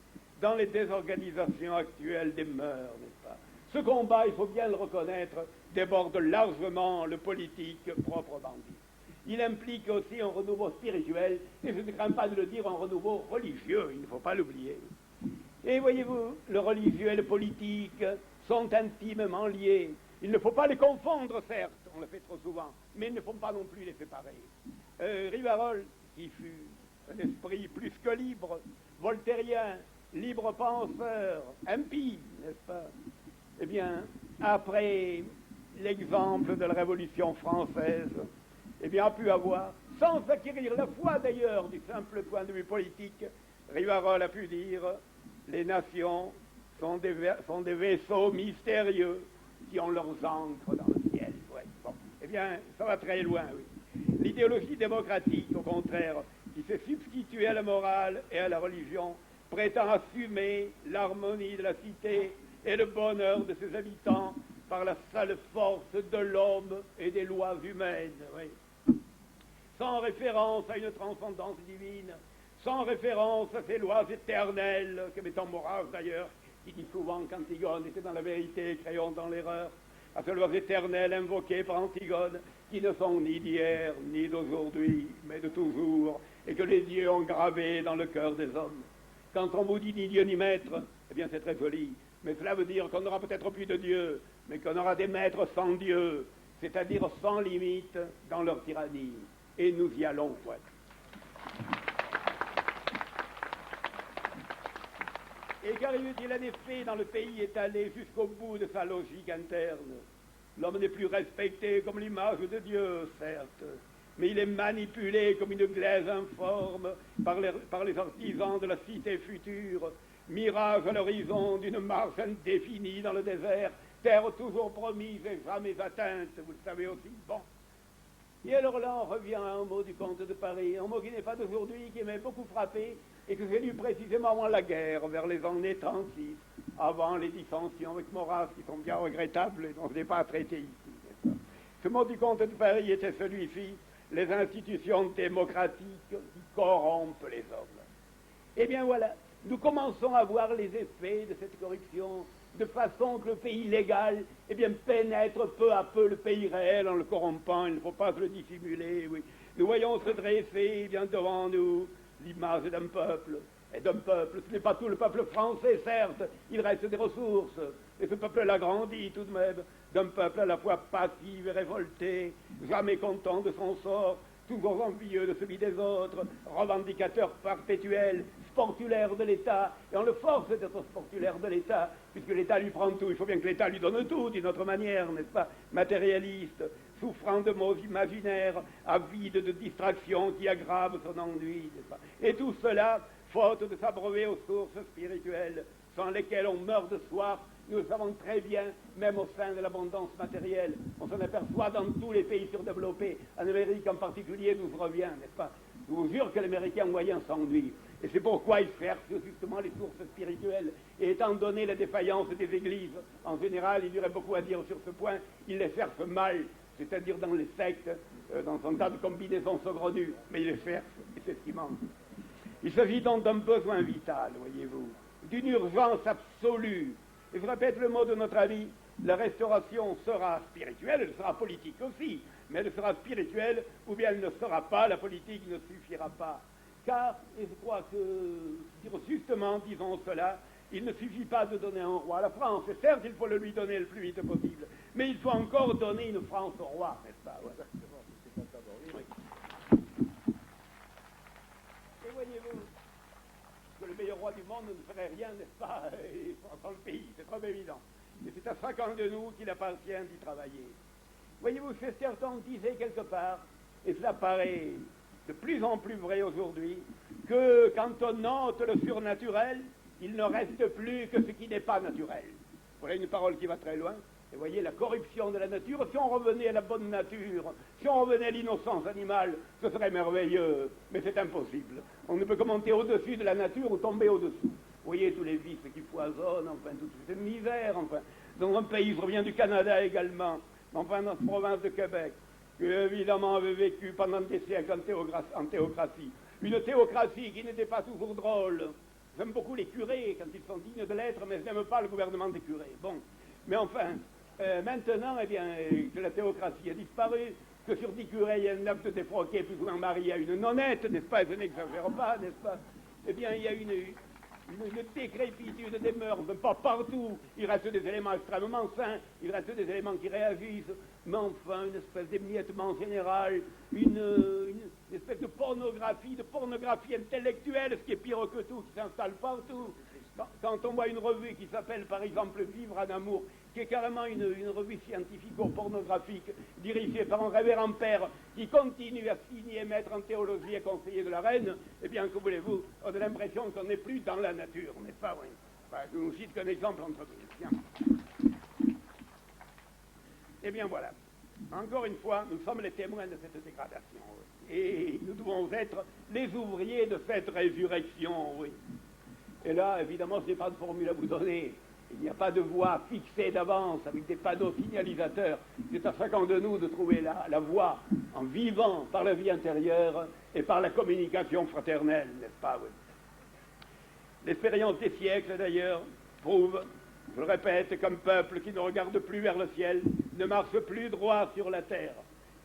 dans les désorganisations actuelles des mœurs, n'est-ce pas? Ce combat, il faut bien le reconnaître, déborde largement le politique proprement dit. Il implique aussi un renouveau spirituel, et je ne crains pas de le dire, un renouveau religieux, il ne faut pas l'oublier. Et voyez-vous, le religieux et le politique sont intimement liés. Il ne faut pas les confondre, certes, on le fait trop souvent, mais il ne faut pas non plus les séparer. Rivarol, qui fut un esprit plus que libre, voltairien, libre penseur, impie, n'est-ce pas? Eh bien, après l'exemple de la Révolution française, eh bien, a pu avoir, sans acquérir la foi d'ailleurs du simple point de vue politique, Rivarol a pu dire, les nations sont des vaisseaux mystérieux qui ont leurs ancres dans le ciel. Ouais, bon. Eh bien, ça va très loin, oui. L'idéologie démocratique, au contraire, qui s'est substitué à la morale et à la religion, prétend assumer l'harmonie de la cité et le bonheur de ses habitants par la seule force de l'homme et des lois humaines, oui. Sans référence à une transcendance divine, sans référence à ces lois éternelles, que met en Maurras d'ailleurs, qui dit souvent qu'Antigone était dans la vérité, Créon dans l'erreur, à ces lois éternelles invoquées par Antigone, qui ne sont ni d'hier, ni d'aujourd'hui, mais de toujours, et que les dieux ont gravées dans le cœur des hommes. Quand on vous dit ni Dieu ni maître, eh bien c'est très joli, mais cela veut dire qu'on n'aura peut-être plus de Dieu, mais qu'on aura des maîtres sans Dieu, c'est-à-dire sans limite dans leur tyrannie. Et nous y allons, ouais. Et qu'arrive-t-il en effet dans le pays étalé jusqu'au bout de sa logique interne? L'homme n'est plus respecté comme l'image de Dieu, certes, mais il est manipulé comme une glaise informe par les artisans de la cité future, mirage à l'horizon d'une marche indéfinie dans le désert, terre toujours promise et jamais atteinte, vous le savez aussi. Bon. Et alors là, on revient à un mot du comte de Paris, un mot qui n'est pas d'aujourd'hui, qui m'a beaucoup frappé, et que j'ai lu précisément avant la guerre, vers les années 36, avant les dissensions avec Maurras, qui sont bien regrettables et dont je n'ai pas à traiter ici. Ce mot du comte de Paris était celui-ci: les institutions démocratiques qui corrompent les hommes. Eh bien voilà, nous commençons à voir les effets de cette corruption, de façon que le pays légal, eh bien, pénètre peu à peu le pays réel en le corrompant. Il ne faut pas se le dissimuler, oui. Nous voyons se dresser, eh bien, devant nous l'image d'un peuple. Et d'un peuple, ce n'est pas tout le peuple français, certes, il reste des ressources, et ce peuple l'a grandi tout de même, d'un peuple à la fois passif et révolté, jamais content de son sort, toujours envieux de celui des autres, revendicateur perpétuel, sportulaire de l'État, et on le force d'être sportulaire de l'État, puisque l'État lui prend tout. Il faut bien que l'État lui donne tout, d'une autre manière, n'est-ce pas, matérialiste, souffrant de maux imaginaires, avide de distractions qui aggravent son ennui, n'est-ce pas. Et tout cela, faute de s'abreuver aux sources spirituelles, sans lesquelles on meurt de soif. Nous le savons très bien, même au sein de l'abondance matérielle. On s'en aperçoit dans tous les pays surdéveloppés, en Amérique en particulier, d'où je reviens, n'est-ce pas. Je vous jure que l'Américain moyen s'ennuie. Et c'est pourquoi il cherche justement les sources spirituelles. Et étant donné la défaillance des églises, en général, il y aurait beaucoup à dire sur ce point, il les cherche mal, c'est-à-dire dans les sectes, dans un tas de combinaisons saugrenues. Mais il les cherche, et c'est ce qui manque. Il s'agit donc d'un besoin vital, voyez-vous, d'une urgence absolue. Et je répète le mot de notre ami, la restauration sera spirituelle, elle sera politique aussi, mais elle sera spirituelle, ou bien elle ne sera pas, la politique ne suffira pas. Car, et je crois que, justement, disons cela, il ne suffit pas de donner un roi à la France. Et certes, il faut le lui donner le plus vite possible, mais il faut encore donner une France au roi, n'est-ce pas? Voilà. Et voyez-vous, que le meilleur roi du monde ne ferait rien, n'est-ce pas, sans le pays, c'est trop évident. Et c'est à chacun de nous qu'il appartient d'y travailler. Voyez-vous, Chesterton disait quelque part, et cela paraît de plus en plus vrai aujourd'hui, que quand on note le surnaturel, il ne reste plus que ce qui n'est pas naturel. Voilà une parole qui va très loin. Et voyez la corruption de la nature. Si on revenait à la bonne nature, si on revenait à l'innocence animale, ce serait merveilleux, mais c'est impossible. On ne peut que monter au-dessus de la nature ou tomber au-dessous. Vous voyez tous les vices qui foisonnent, enfin, toute cette misère, enfin. Dans un pays, je reviens du Canada également, enfin, dans cette province de Québec, qui évidemment avait vécu pendant des siècles en théocratie. Une théocratie qui n'était pas toujours drôle. J'aime beaucoup les curés quand ils sont dignes de l'être, mais je n'aime pas le gouvernement des curés. Bon, mais enfin, maintenant, eh bien, que la théocratie a disparu, que sur 10 curés, il y a 9 de défroqués plus ou moins mariés à une nonnette, n'est-ce pas, et je n'exagère pas, n'est-ce pas, eh bien, il y a une décrépitude des mœurs, pas partout, il reste des éléments extrêmement sains, il reste des éléments qui réagissent, mais enfin, une espèce d'émiettement général, une espèce de pornographie intellectuelle, ce qui est pire que tout, qui s'installe partout. Quand on voit une revue qui s'appelle par exemple Vivre en amour, qui est carrément une revue scientifico-pornographique dirigée par un révérend père qui continue à signer maître en théologie et conseiller de la reine, eh bien, que voulez-vous, on a l'impression qu'on n'est plus dans la nature, n'est-ce pas, oui. Enfin, je vous cite qu'un exemple entre bien. Eh bien, voilà. Encore une fois, nous sommes les témoins de cette dégradation, oui. Et nous devons être les ouvriers de cette résurrection, oui. Et là, évidemment, je n'ai pas de formule à vous donner. Il n'y a pas de voie fixée d'avance avec des panneaux signalisateurs. C'est à chacun de nous de trouver la voie en vivant par la vie intérieure et par la communication fraternelle, n'est-ce pas, oui. L'expérience des siècles, d'ailleurs, prouve, je le répète, qu'un peuple qui ne regarde plus vers le ciel ne marche plus droit sur la terre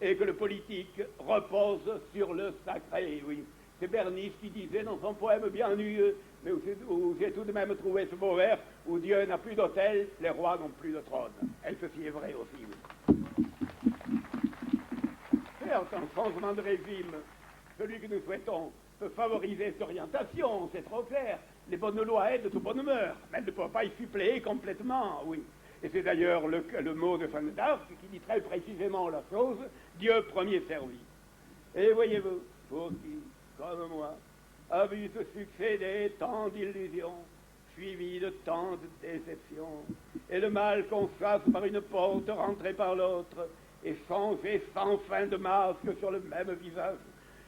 et que le politique repose sur le sacré, oui. C'est Bernice qui disait dans son poème bien ennuyeux, mais où j'ai tout de même trouvé ce beau vers, où Dieu n'a plus d'autel, les rois n'ont plus de trône. Et ceci est vrai aussi, oui. Certes, un changement de régime, celui que nous souhaitons, peut favoriser cette orientation, c'est trop clair. Les bonnes lois aident aux bonnes mœurs, mais elles ne peuvent pas y suppléer complètement, oui. Et c'est d'ailleurs le mot de Jeanne d'Arc qui dit très précisément la chose, Dieu premier servi. Et voyez-vous, pour qui, comme moi, a vu se succéder tant d'illusions, suivies de tant de déceptions, et le mal qu'on fasse par une porte, rentrer par l'autre, et changer sans fin de masque sur le même visage.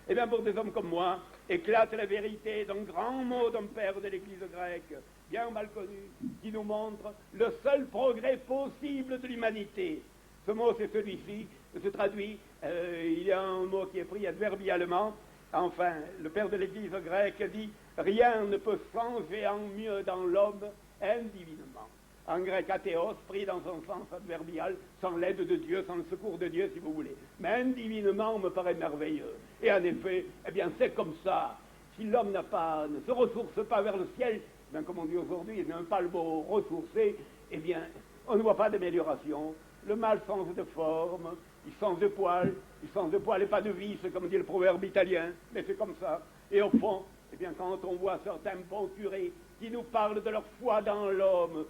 Eh bien, pour des hommes comme moi, éclate la vérité d'un grand mot d'un père de l'Église grecque, bien mal connu, qui nous montre le seul progrès possible de l'humanité. Ce mot, c'est celui-ci, se traduit, il y a un mot qui est pris adverbialement, enfin, le père de l'Église grecque dit « Rien ne peut changer en mieux dans l'homme indivinement ». En grec, athéos, pris dans son sens adverbial, sans l'aide de Dieu, sans le secours de Dieu, si vous voulez. Mais indivinement me paraît merveilleux. Et en effet, eh bien, c'est comme ça. Si l'homme ne se ressource pas vers le ciel, eh bien, comme on dit aujourd'hui, il n'a pas le mot ressourcer, eh bien, on ne voit pas d'amélioration. Le mal change de forme, il change de poil et pas de vice, comme dit le proverbe italien, mais c'est comme ça. Et au fond, eh bien, quand on voit certains bons curés qui nous parlent de leur foi dans l'homme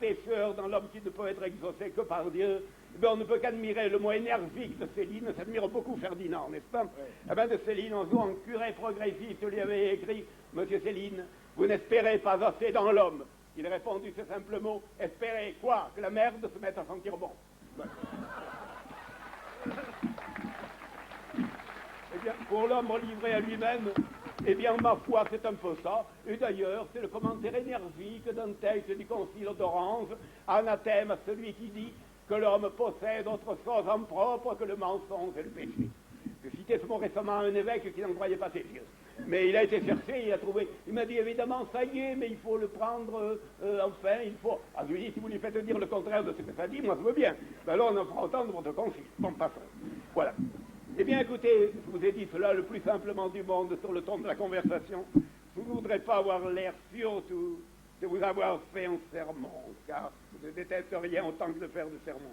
pécheur, dans l'homme qui ne peut être exaucé que par Dieu, eh bien, on ne peut qu'admirer le mot énergique de Céline, s'admire beaucoup Ferdinand, n'est-ce pas? Eh bien, de Céline, un jour, un curé progressiste lui avait écrit, Monsieur Céline, vous n'espérez pas assez dans l'homme. Il a répondu ce simple mot, espérez quoi? Que la merde se mette à sentir bon. Eh bien, pour l'homme livré à lui-même, eh bien, ma foi, c'est un peu ça. Et d'ailleurs, c'est le commentaire énergique d'un texte du Concile d'Orange, anathème à celui qui dit que l'homme possède autre chose en propre que le mensonge et le péché. Je citais ce mot récemment à un évêque qui n'en croyait pas ses yeux. Mais il a été cherché, il a trouvé, il m'a dit évidemment, ça y est, mais il faut le prendre, enfin, il faut... Ah, je lui ai dit, si vous lui faites dire le contraire de ce que ça dit, moi je veux bien. Ben alors on en fera entendre votre concile. Bon, passons. Voilà. Eh bien, écoutez, je vous ai dit cela le plus simplement du monde sur le ton de la conversation. Je ne voudrais pas avoir l'air surtout de vous avoir fait un sermon, car je ne déteste rien autant que de faire de sermon.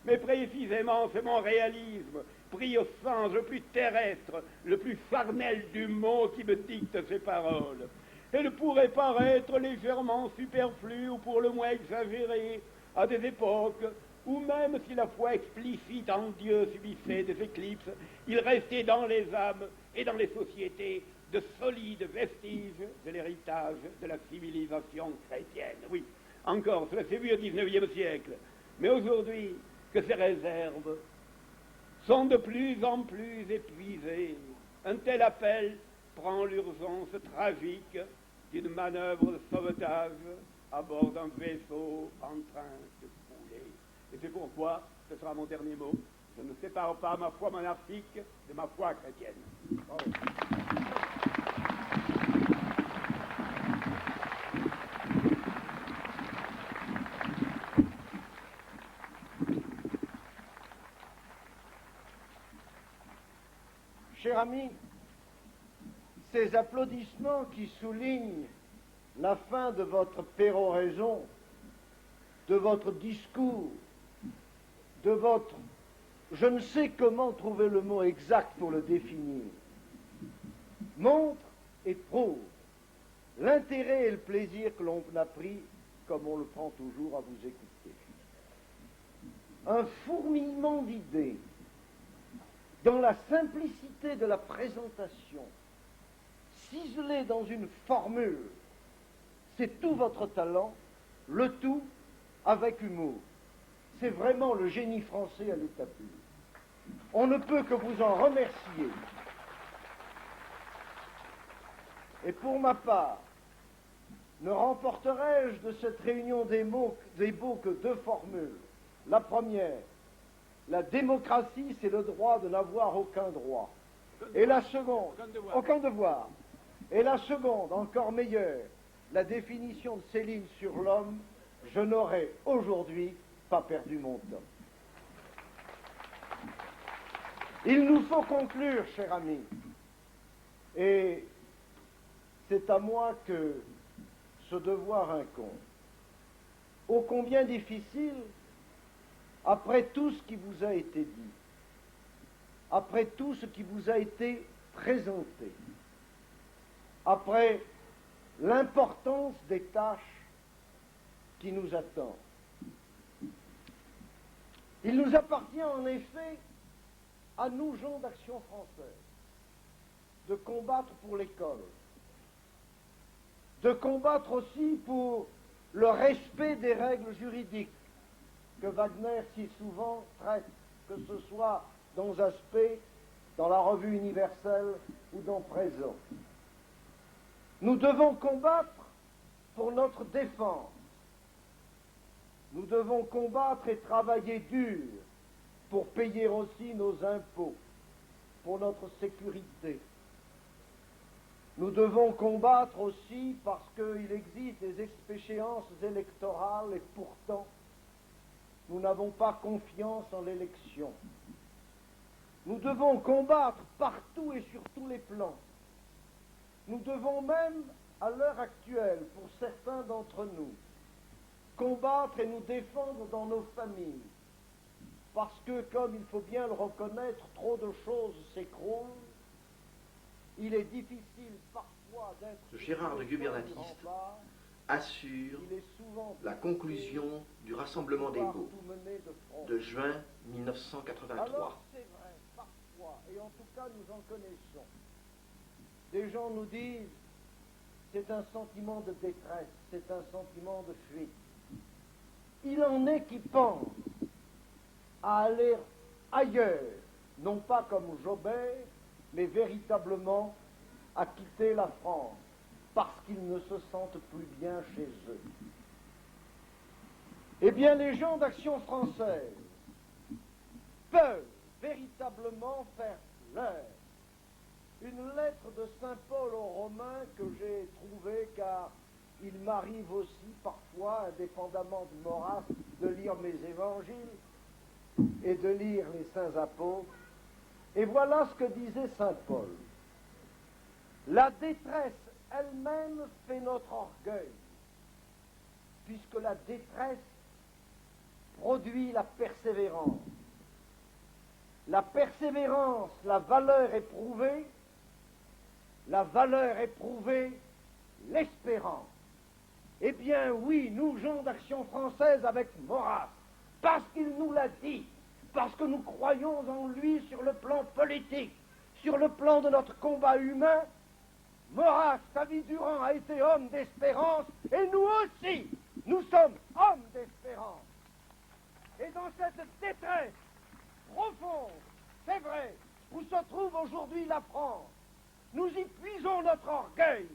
Mais précisément, c'est mon réalisme, pris au sens le plus terrestre, le plus charnel du mot qui me dicte ces paroles. Elles pourraient paraître légèrement superflues ou pour le moins exagérées à des époques où même si la foi explicite en Dieu subissait des éclipses, il restait dans les âmes et dans les sociétés de solides vestiges de l'héritage de la civilisation chrétienne. Oui, encore, cela s'est vu au XIXe siècle. Mais aujourd'hui, que ces réserves sont de plus en plus épuisées, un tel appel prend l'urgence tragique d'une manœuvre de sauvetage à bord d'un vaisseau en train de couler. Et c'est pourquoi, ce sera mon dernier mot, je ne sépare pas ma foi monarchique de ma foi chrétienne. Bravo. Cher ami, ces applaudissements qui soulignent la fin de votre péroraison, de votre discours, de votre... Je ne sais comment trouver le mot exact pour le définir, montre et prouve l'intérêt et le plaisir que l'on a pris, comme on le prend toujours, à vous écouter. Un fourmillement d'idées, dans la simplicité de la présentation, ciselé dans une formule, c'est tout votre talent, le tout avec humour. c'est vraiment le génie français à l'état pur. On ne peut que vous en remercier. Et pour ma part, ne remporterai-je de cette réunion des beaux que deux formules. La première, la démocratie, c'est le droit de n'avoir aucun droit. Et la seconde, aucun devoir. Et la seconde, encore meilleure, la définition de Céline sur l'homme, je n'aurais aujourd'hui pas perdu mon temps. Il nous faut conclure, cher ami, et c'est à moi que ce devoir incombe. Ô combien difficile, après tout ce qui vous a été dit, après tout ce qui vous a été présenté, après l'importance des tâches qui nous attendent. Il nous appartient en effet, à nous, gens d'Action française, de combattre pour l'école, de combattre aussi pour le respect des règles juridiques que Wagner si souvent traite, que ce soit dans Aspect, dans la Revue universelle ou dans Présent. Nous devons combattre pour notre défense. Nous devons combattre et travailler dur pour payer aussi nos impôts, pour notre sécurité. Nous devons combattre aussi parce qu'il existe des échéances électorales et pourtant, nous n'avons pas confiance en l'élection. Nous devons combattre partout et sur tous les plans. Nous devons même, à l'heure actuelle, pour certains d'entre nous, combattre et nous défendre dans nos familles. Parce que, comme il faut bien le reconnaître, trop de choses s'écroulent. Il est difficile parfois d'être... Gérard de Gubernatiste assure la conclusion du Rassemblement des Beaux de juin 1983. Alors c'est vrai, parfois, et en tout cas nous en connaissons. Des gens nous disent, c'est un sentiment de détresse, c'est un sentiment de fuite. Il en est qui pensent à aller ailleurs, non pas comme Jobert, mais véritablement à quitter la France, parce qu'ils ne se sentent plus bien chez eux. Eh bien, les gens d'Action française peuvent véritablement faire leur. Une lettre de Saint Paul aux Romains que j'ai trouvée, car il m'arrive aussi parfois, indépendamment de Maurras, de lire mes évangiles et de lire les saints apôtres. Et voilà ce que disait Saint Paul. La détresse elle-même fait notre orgueil, puisque la détresse produit la persévérance. La persévérance, la valeur éprouvée, l'espérance. Eh bien oui, nous, gens d'Action française, avec Maurras, parce qu'il nous l'a dit, parce que nous croyons en lui sur le plan politique, sur le plan de notre combat humain, Maurras, sa vie durant, a été homme d'espérance, et nous aussi, nous sommes hommes d'espérance. Et dans cette détresse profonde, c'est vrai, où se trouve aujourd'hui la France, nous y puisons notre orgueil,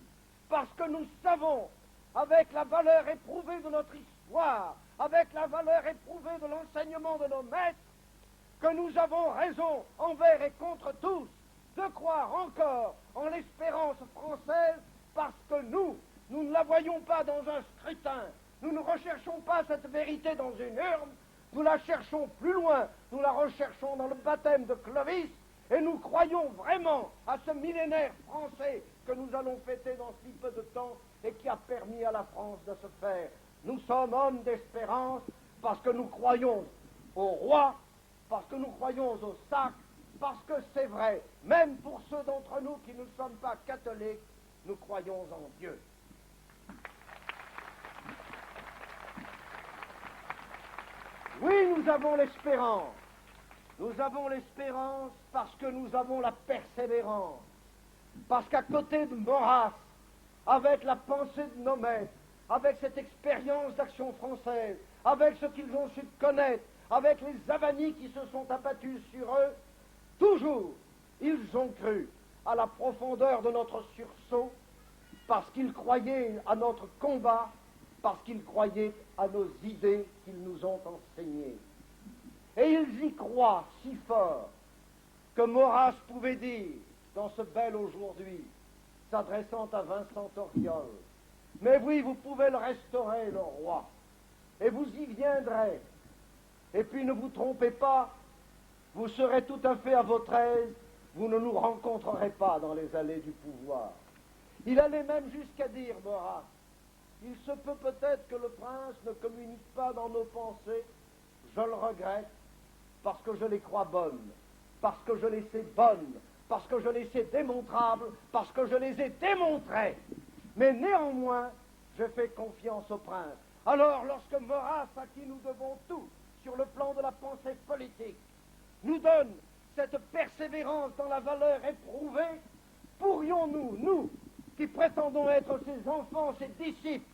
parce que nous savons, avec la valeur éprouvée de notre histoire, avec la valeur éprouvée de l'enseignement de nos maîtres, que nous avons raison envers et contre tous de croire encore en l'espérance française, parce que nous ne la voyons pas dans un scrutin, nous ne recherchons pas cette vérité dans une urne, nous la cherchons plus loin, nous la recherchons dans le baptême de Clovis, et nous croyons vraiment à ce millénaire français que nous allons fêter dans si peu de temps et qui a permis à la France de se faire. Nous sommes hommes d'espérance parce que nous croyons au roi, parce que nous croyons au sacre, parce que c'est vrai, même pour ceux d'entre nous qui ne sommes pas catholiques, nous croyons en Dieu. Oui, nous avons l'espérance. Nous avons l'espérance parce que nous avons la persévérance. Parce qu'à côté de Maurras, avec la pensée de nos maîtres, avec cette expérience d'Action française, avec ce qu'ils ont su connaître, avec les avanies qui se sont abattues sur eux, toujours, ils ont cru à la profondeur de notre sursaut, parce qu'ils croyaient à notre combat, parce qu'ils croyaient à nos idées qu'ils nous ont enseignées. Et ils y croient si fort que Maurras pouvait dire, dans ce bel aujourd'hui, s'adressant à Vincent Auriol, « Mais oui, vous pouvez le restaurer, le roi, et vous y viendrez. Et puis ne vous trompez pas, vous serez tout à fait à votre aise, vous ne nous rencontrerez pas dans les allées du pouvoir. » Il allait même jusqu'à dire, Maurras, « Il se peut peut-être que le prince ne communique pas dans nos pensées, je le regrette, parce que je les crois bonnes, parce que je les sais bonnes, parce que je les sais démontrables, parce que je les ai démontrées. Mais néanmoins, je fais confiance au prince. » Alors, lorsque Maurras, à qui nous devons tout sur le plan de la pensée politique, nous donne cette persévérance dans la valeur éprouvée, pourrions-nous, nous, qui prétendons être ses enfants, ses disciples,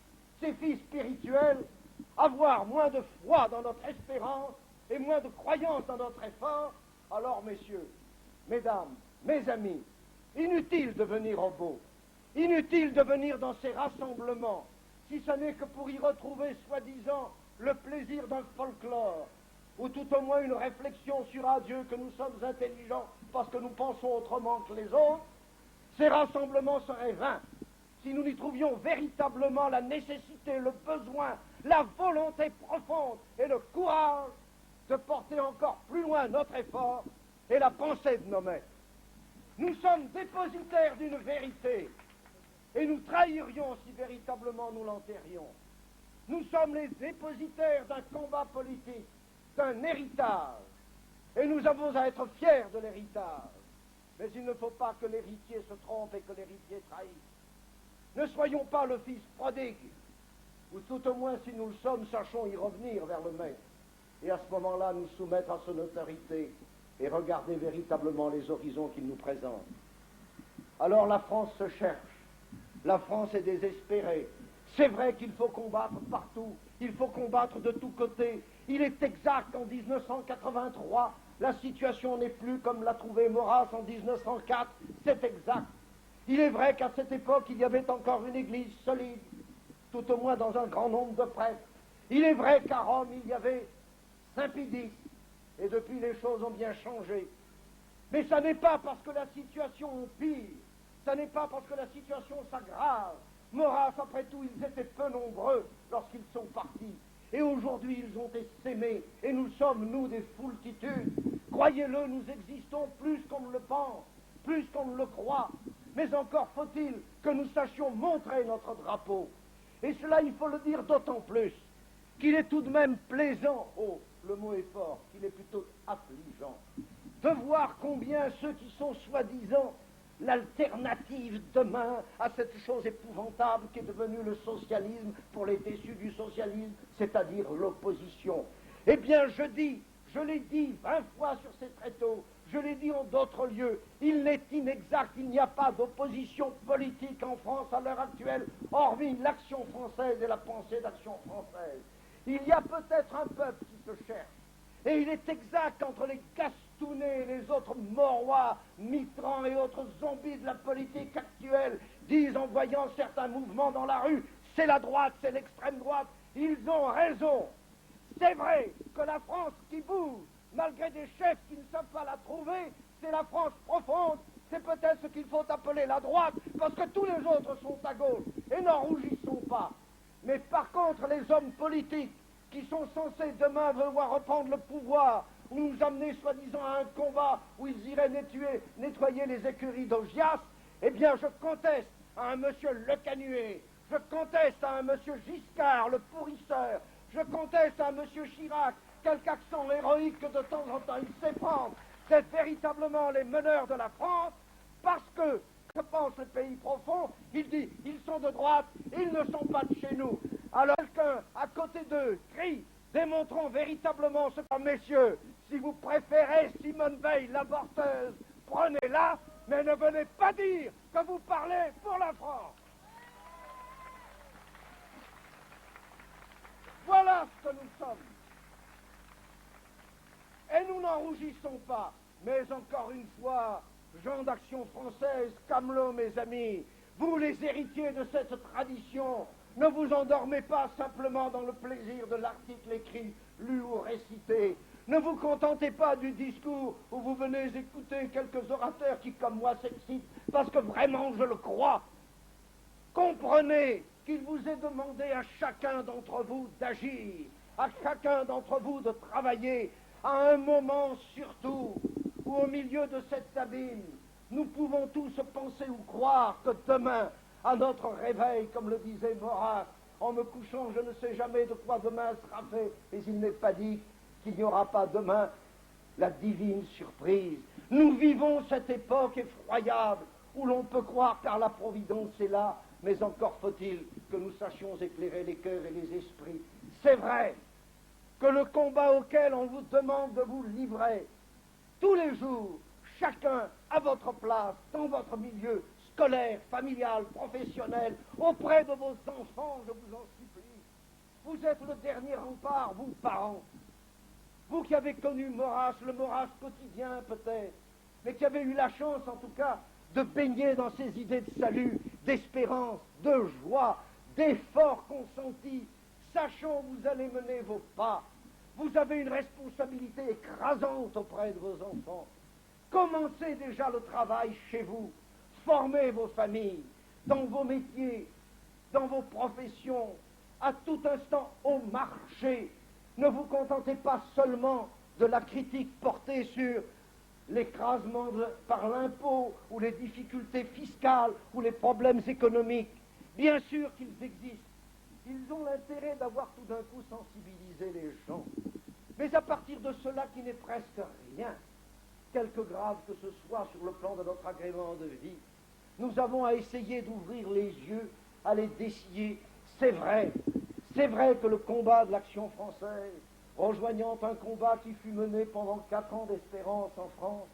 ses fils spirituels, avoir moins de foi dans notre espérance et moins de croyance dans notre effort? Alors, messieurs, mesdames, mes amis, inutile de venir au beau, inutile de venir dans ces rassemblements, si ce n'est que pour y retrouver, soi-disant, le plaisir d'un folklore, ou tout au moins une réflexion sur un Dieu que nous sommes intelligents parce que nous pensons autrement que les autres. Ces rassemblements seraient vains si nous n'y trouvions véritablement la nécessité, le besoin, la volonté profonde et le courage de porter encore plus loin notre effort et la pensée de nos maîtres. Nous sommes dépositaires d'une vérité, et nous trahirions si véritablement nous l'enterrions. Nous sommes les dépositaires d'un combat politique, d'un héritage, et nous avons à être fiers de l'héritage. Mais il ne faut pas que l'héritier se trompe et que l'héritier trahisse. Ne soyons pas le fils prodigue, ou tout au moins, si nous le sommes, sachons y revenir vers le maître, et à ce moment-là nous soumettre à son autorité et regarder véritablement les horizons qu'il nous présente. Alors la France se cherche, la France est désespérée. C'est vrai qu'il faut combattre partout, il faut combattre de tous côtés. Il est exact qu'en 1983, la situation n'est plus comme l'a trouvé Maurras en 1904, c'est exact. Il est vrai qu'à cette époque, il y avait encore une église solide, tout au moins dans un grand nombre de prêtres. Il est vrai qu'à Rome, il y avait Saint-Pédis, et depuis les choses ont bien changé. Mais ça n'est pas parce que la situation empire, ça n'est pas parce que la situation s'aggrave. Maurras, après tout, ils étaient peu nombreux lorsqu'ils sont partis. Et aujourd'hui, ils ont essaimé, et nous sommes, nous, des foultitudes. Croyez-le, nous existons plus qu'on ne le pense, plus qu'on ne le croit. Mais encore faut-il que nous sachions montrer notre drapeau. Et cela, il faut le dire d'autant plus qu'il est tout de même plaisant, oh, le mot est fort, qu'il est plutôt affligeant, de voir combien ceux qui sont soi-disant l'alternative demain à cette chose épouvantable qui est devenue le socialisme pour les déçus du socialisme, c'est-à-dire l'opposition. Eh bien, je l'ai dit 20 fois sur ces tréteaux, je l'ai dit en d'autres lieux, il est inexact, il n'y a pas d'opposition politique en France à l'heure actuelle, hormis l'action française et la pensée d'action française. Il y a peut-être un peuple qui se cherche, et il est exact entre les Gastounets et les autres Morois, Mitterrand et autres zombies de la politique actuelle, disent en voyant certains mouvements dans la rue, c'est la droite, c'est l'extrême droite, ils ont raison. C'est vrai que la France qui bouge, malgré des chefs qui ne savent pas la trouver, c'est la France profonde, c'est peut-être ce qu'il faut appeler la droite, parce que tous les autres sont à gauche, et n'en rougissons pas. Mais par contre, les hommes politiques qui sont censés demain vouloir reprendre le pouvoir, ou nous amener soi-disant à un combat où ils iraient nettoyer les écuries d'Augias, eh bien je conteste à un monsieur Le Canuet, je conteste à un monsieur Giscard, le pourrisseur, je conteste à un monsieur Chirac, quelque accent héroïque que de temps en temps il sait prendre, d'être véritablement les meneurs de la France, parce que, je pense le pays profond, il dit, ils sont de droite, ils ne sont pas de chez nous. Alors quelqu'un, à côté d'eux, crie, démontrons véritablement ce que, messieurs, si vous préférez Simone Veil, l'avorteuse, prenez-la, mais ne venez pas dire que vous parlez pour la France. Voilà ce que nous sommes. n'en rougissons pas. Mais encore une fois, gens d'Action française, Camelot, mes amis, vous les héritiers de cette tradition, ne vous endormez pas simplement dans le plaisir de l'article écrit, lu ou récité. Ne vous contentez pas du discours où vous venez écouter quelques orateurs qui, comme moi, s'excitent, parce que vraiment, je le crois. Comprenez qu'il vous est demandé à chacun d'entre vous d'agir, à chacun d'entre vous de travailler, à un moment surtout où, au milieu de cet abîme, nous pouvons tous penser ou croire que demain, à notre réveil, comme le disait Maurras, en me couchant, je ne sais jamais de quoi demain sera fait, mais il n'est pas dit qu'il n'y aura pas demain la divine surprise. Nous vivons cette époque effroyable où l'on peut croire car la Providence est là, mais encore faut-il que nous sachions éclairer les cœurs et les esprits. C'est vrai que le combat auquel on vous demande de vous livrer, tous les jours, chacun à votre place, dans votre milieu scolaire, familial, professionnel, auprès de vos enfants, je vous en supplie. Vous êtes le dernier rempart, vous, parents. Vous qui avez connu Maurras, le Maurras quotidien peut-être, mais qui avez eu la chance, en tout cas, de baigner dans ces idées de salut, d'espérance, de joie, d'efforts consentis, sachant où vous allez mener vos pas. Vous avez une responsabilité écrasante auprès de vos enfants. Commencez déjà le travail chez vous. Formez vos familles, dans vos métiers, dans vos professions, à tout instant au marché. Ne vous contentez pas seulement de la critique portée sur l'écrasement par l'impôt, ou les difficultés fiscales, ou les problèmes économiques. Bien sûr qu'ils existent. Ils ont l'intérêt d'avoir tout d'un coup sensibilisé les gens. Mais à partir de cela qui n'est presque rien, quelque grave que ce soit sur le plan de notre agrément de vie, nous avons à essayer d'ouvrir les yeux, à les dessiller. C'est vrai que le combat de l'Action française, rejoignant un combat qui fut mené pendant 4 ans d'espérance en France,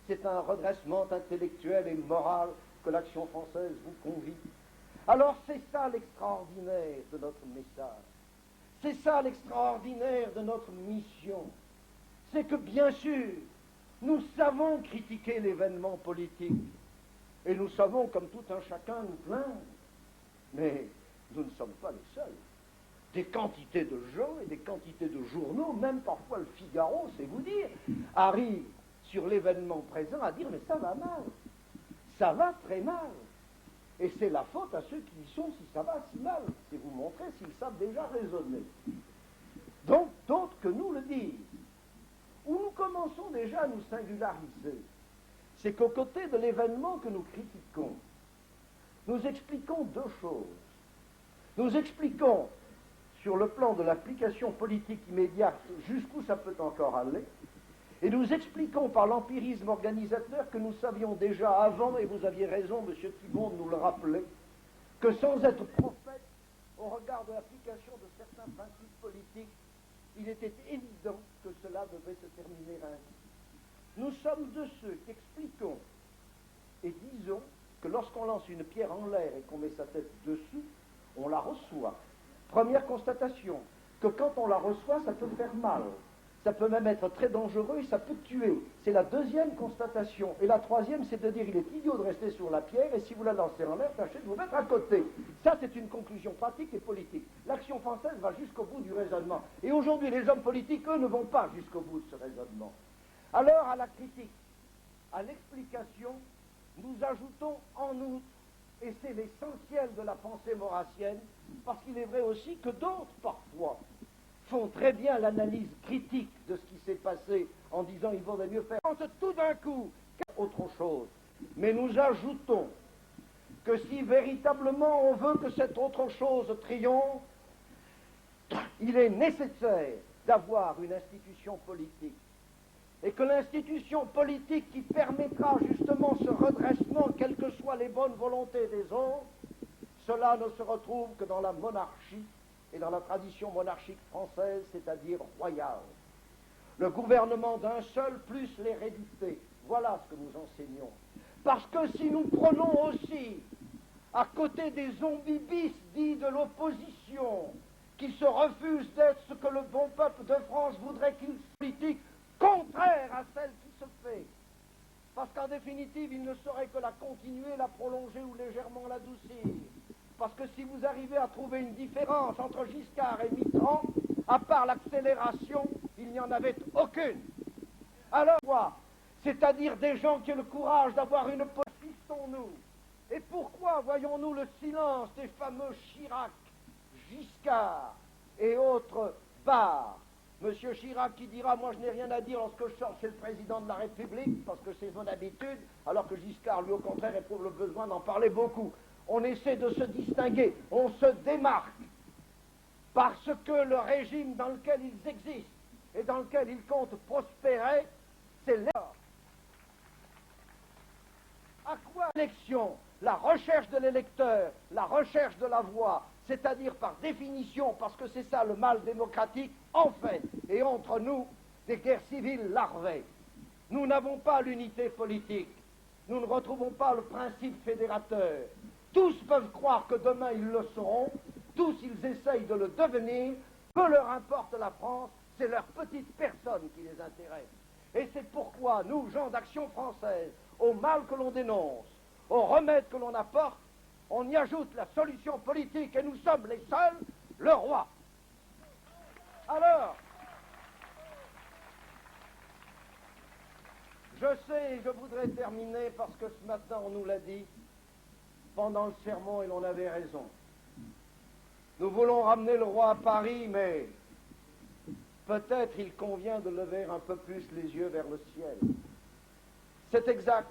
c'est un redressement intellectuel et moral que l'Action française vous convie. Alors c'est ça l'extraordinaire de notre message, c'est ça l'extraordinaire de notre mission, c'est que bien sûr, nous savons critiquer l'événement politique, et nous savons, comme tout un chacun, nous plaindre, mais nous ne sommes pas les seuls. Des quantités de gens et des quantités de journaux, même parfois le Figaro, c'est vous dire, arrivent sur l'événement présent à dire « mais ça va mal, ça va très mal ». Et c'est la faute à ceux qui y sont si ça va si mal, c'est vous montrer s'ils savent déjà raisonner. Donc d'autres que nous le disent, où nous commençons déjà à nous singulariser, c'est qu'aux côtés de l'événement que nous critiquons, nous expliquons 2 choses. Nous expliquons, sur le plan de l'application politique immédiate, jusqu'où ça peut encore aller, et nous expliquons par l'empirisme organisateur que nous savions déjà avant, et vous aviez raison, M. Thibon, de nous le rappeler, que sans être prophète, au regard de l'application de certains principes politiques, il était évident que cela devait se terminer ainsi. Nous sommes de ceux qui expliquons et disons que lorsqu'on lance une pierre en l'air et qu'on met sa tête dessous, on la reçoit. Première constatation, que quand on la reçoit, ça peut faire mal. Ça peut même être très dangereux et ça peut tuer. C'est la 2e constatation. Et la 3e, c'est de dire il est idiot de rester sur la pierre et si vous la lancez en l'air, tâchez de vous mettre à côté. Ça, c'est une conclusion pratique et politique. L'Action française va jusqu'au bout du raisonnement. Et aujourd'hui, les hommes politiques, eux, ne vont pas jusqu'au bout de ce raisonnement. Alors, à la critique, à l'explication, nous ajoutons en outre, et c'est l'essentiel de la pensée maurassienne, parce qu'il est vrai aussi que d'autres, parfois, font très bien l'analyse critique de ce qui s'est passé en disant il vaudrait mieux faire tout d'un coup autre chose. Mais nous ajoutons que si véritablement on veut que cette autre chose triomphe, il est nécessaire d'avoir une institution politique. Et que l'institution politique qui permettra justement ce redressement, quelles que soient les bonnes volontés des autres, cela ne se retrouve que dans la monarchie et dans la tradition monarchique française, c'est-à-dire royale. Le gouvernement d'un seul plus l'hérédité, voilà ce que nous enseignons. Parce que si nous prenons aussi, à côté des zombibis dits de l'opposition, qui se refusent d'être ce que le bon peuple de France voudrait qu'ils soient politiques, contraire à celle qui se fait. Parce qu'en définitive, il ne saurait que la continuer, la prolonger ou légèrement l'adoucir. Parce que si vous arrivez à trouver une différence entre Giscard et Mitterrand, à part l'accélération, il n'y en avait aucune. Alors quoi? C'est-à-dire des gens qui ont le courage d'avoir une politique, nous. Et pourquoi voyons-nous le silence des fameux Chirac, Giscard et autres barres? Monsieur Chirac qui dira « Moi je n'ai rien à dire lorsque je sors chez le président de la République, parce que c'est mon habitude », alors que Giscard, lui, au contraire, éprouve le besoin d'en parler beaucoup. On essaie de se distinguer, on se démarque, parce que le régime dans lequel ils existent et dans lequel ils comptent prospérer, c'est l'erreur. À quoi l'élection? La recherche de l'électeur, la recherche de la voix, c'est-à-dire par définition, parce que c'est ça le mal démocratique, en fait, et entre nous, des guerres civiles larvées. Nous n'avons pas l'unité politique, nous ne retrouvons pas le principe fédérateur. Tous peuvent croire que demain ils le seront, tous ils essayent de le devenir, peu leur importe la France, c'est leur petite personne qui les intéresse. Et c'est pourquoi nous, gens d'Action française, au mal que l'on dénonce, au remède que l'on apporte, on y ajoute la solution politique et nous sommes les seuls, le roi. Alors, je sais, je voudrais terminer parce que ce matin on nous l'a dit pendant le sermon et l'on avait raison. Nous voulons ramener le roi à Paris, mais peut-être il convient de lever un peu plus les yeux vers le ciel. C'est exact.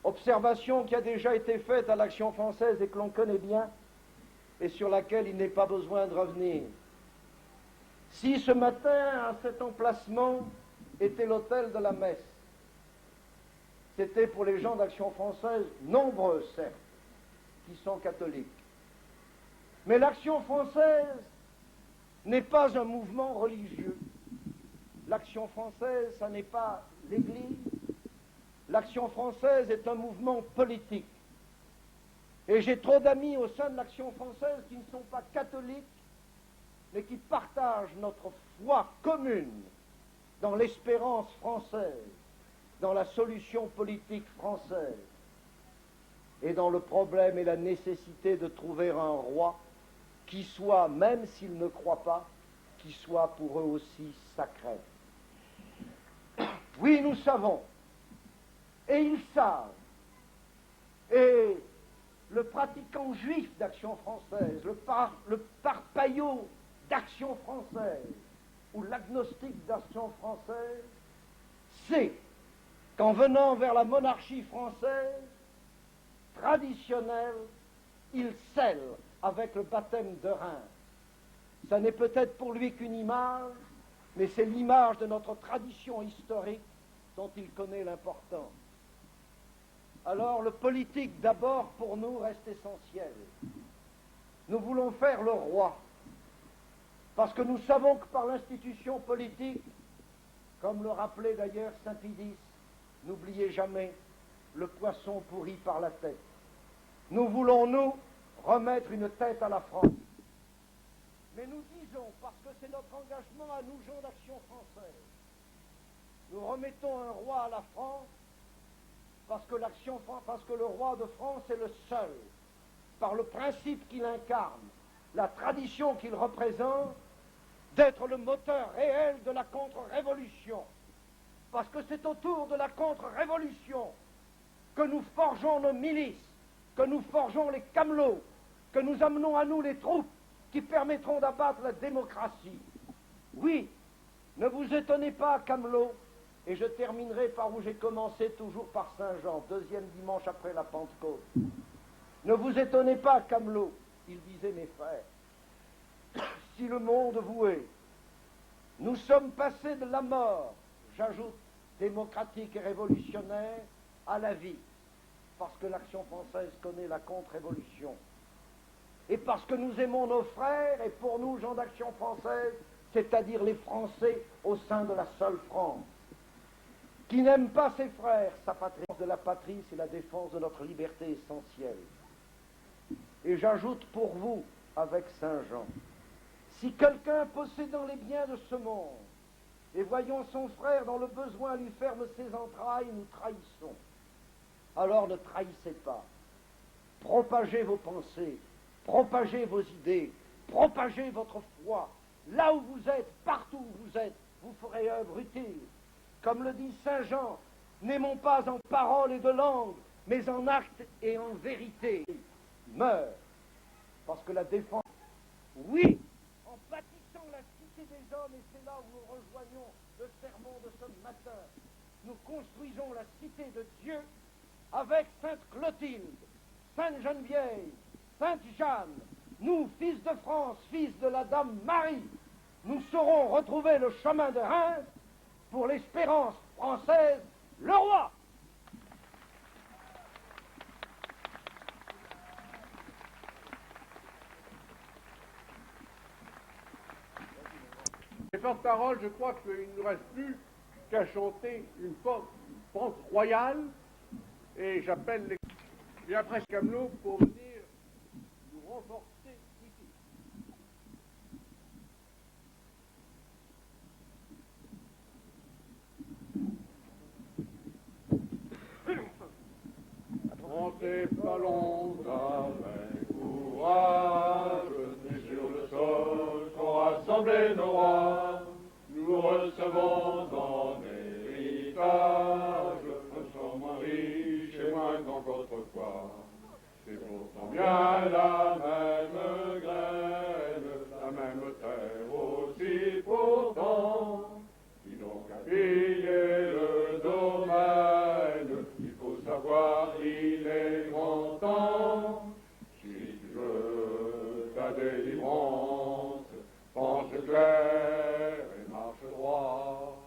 Observation qui a déjà été faite à l'Action française et que l'on connaît bien et sur laquelle il n'est pas besoin de revenir. Si ce matin, à cet emplacement, était l'hôtel de la messe, c'était pour les gens d'Action française, nombreux certes, qui sont catholiques. Mais l'Action française n'est pas un mouvement religieux. L'Action française, ça n'est pas l'Église. L'Action française est un mouvement politique. Et j'ai trop d'amis au sein de l'Action française qui ne sont pas catholiques, mais qui partagent notre foi commune dans l'espérance française, dans la solution politique française, et dans le problème et la nécessité de trouver un roi qui soit, même s'ils ne croient pas, qui soit pour eux aussi sacré. Oui, nous savons, et ils savent, et le pratiquant juif d'Action française, le parpaillot d'Action française, ou l'agnostique d'Action française, sait qu'en venant vers la monarchie française, traditionnelle, il scelle avec le baptême de Reims. Ça n'est peut-être pour lui qu'une image, mais c'est l'image de notre tradition historique dont il connaît l'importance. Alors le politique d'abord pour nous reste essentiel. Nous voulons faire le roi, parce que nous savons que par l'institution politique, comme le rappelait d'ailleurs Saint-Pédis, n'oubliez jamais, le poisson pourrit par la tête. Nous voulons, nous, remettre une tête à la France. Mais nous disons, parce que c'est notre engagement à nous, gens d'Action française, nous remettons un roi à la France, parce que le roi de France est le seul, par le principe qu'il incarne, la tradition qu'il représente, d'être le moteur réel de la contre-révolution. Parce que c'est autour de la contre-révolution que nous forgeons nos milices, que nous forgeons les camelots, que nous amenons à nous les troupes qui permettront d'abattre la démocratie. Oui, ne vous étonnez pas, camelots, et je terminerai par où j'ai commencé, toujours par Saint-Jean, deuxième dimanche après la Pentecôte. Ne vous étonnez pas, camelots, il disait mes frères, si le monde vous est, nous sommes passés de la mort, j'ajoute démocratique et révolutionnaire, à la vie, parce que l'Action française connaît la contre-révolution. Et parce que nous aimons nos frères, et pour nous, gens d'Action française, c'est-à-dire les Français au sein de la seule France. Qui n'aime pas ses frères, sa patrie de la patrie, c'est la défense de notre liberté essentielle. Et j'ajoute pour vous, avec Saint Jean, si quelqu'un possédant les biens de ce monde et voyons son frère dans le besoin lui ferme ses entrailles, nous trahissons. Alors ne trahissez pas. Propagez vos pensées, propagez vos idées, propagez votre foi. Là où vous êtes, partout où vous êtes, vous ferez œuvre utile. Comme le dit Saint Jean, n'aimons pas en parole et de langue, mais en acte et en vérité. Meurt, parce que la défense, oui, en bâtissant la cité des hommes, et c'est là où nous rejoignons le sermon de ce matin, nous construisons la cité de Dieu avec Sainte Clotilde, Sainte Geneviève, Sainte Jeanne, nous, fils de France, fils de la Dame Marie, nous saurons retrouver le chemin de Reims pour l'espérance française, le roi. Les porte-paroles, je crois qu'il ne nous reste plus qu'à chanter une pense royale, et j'appelle les... Et après Camelot pour venir nous renforcer ici. Montez ballons avec courage, et sur le sol sont rassemblés nos rois. Nous recevons en héritage un sang moins riche et moins grand qu'autrefois. C'est pourtant bien la même graine, la même terre aussi pourtant, qui donc a pillé le domaine. Il faut savoir qu'il est grand temps. Si tu veux ta délivrance, pense clair et marche droit.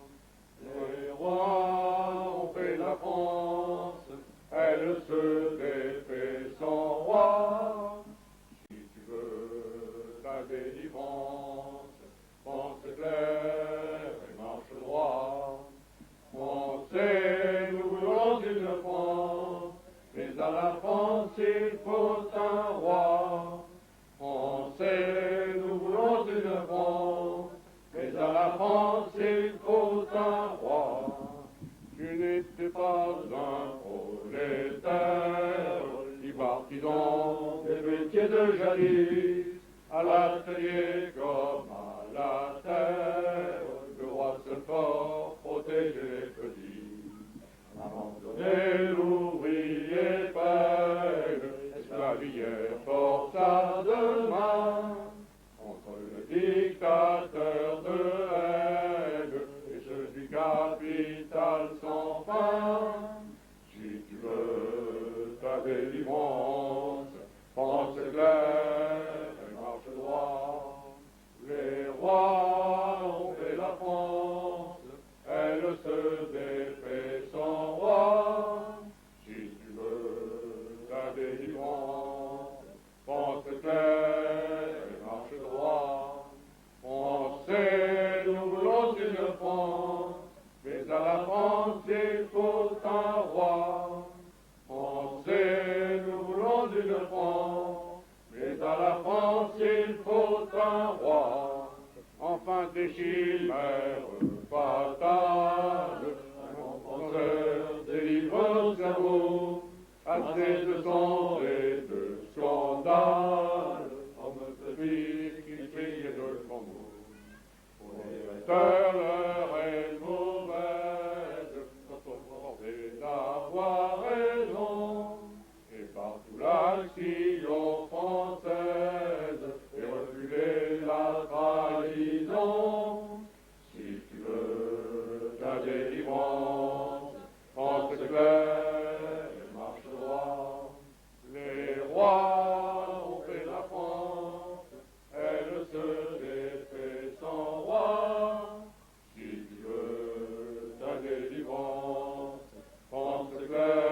Les rois ont fait la France, elle se défait sans roi. Si tu veux ta délivrance, pense clair et marche droit. Français, nous voulons une France, mais à la France il faut un roi. Français, nous voulons une France, mais à la France il faut un roi. Tu n'étais pas un prolétaire, ni partisan des métiers de jadis, à l'atelier comme à la terre, le roi seul fort protégeait les petits. Abandonner l'ouvrier peine, esclavillère force à deux mains, entre le dictateur de haine et ceux du capital sans fin. Si tu veux ta délivrance, pense clair et marche droit. Les rois ont fait la France, elle se défait sans roi. Si tu veux ta délivrance, pense clair et marche droit. Français, nous voulons une France, mais à la France il faut un roi. Français, nous voulons une France, mais à la France il faut un roi. Enfin des chimères fatales, un penseur délivre le cerveau, assez de sang et de scandale, homme de vie qui crie de flambeau. Pour les resteurs, leur est mauvaise, quand on pensait d'avoir raison, et partout l'action française, et reculer la trahison. Si tu veux ta délivrance, pense clair et marche droit. Les rois ont fait la France, elle se défait sans roi. Si tu veux ta délivrance, pense clair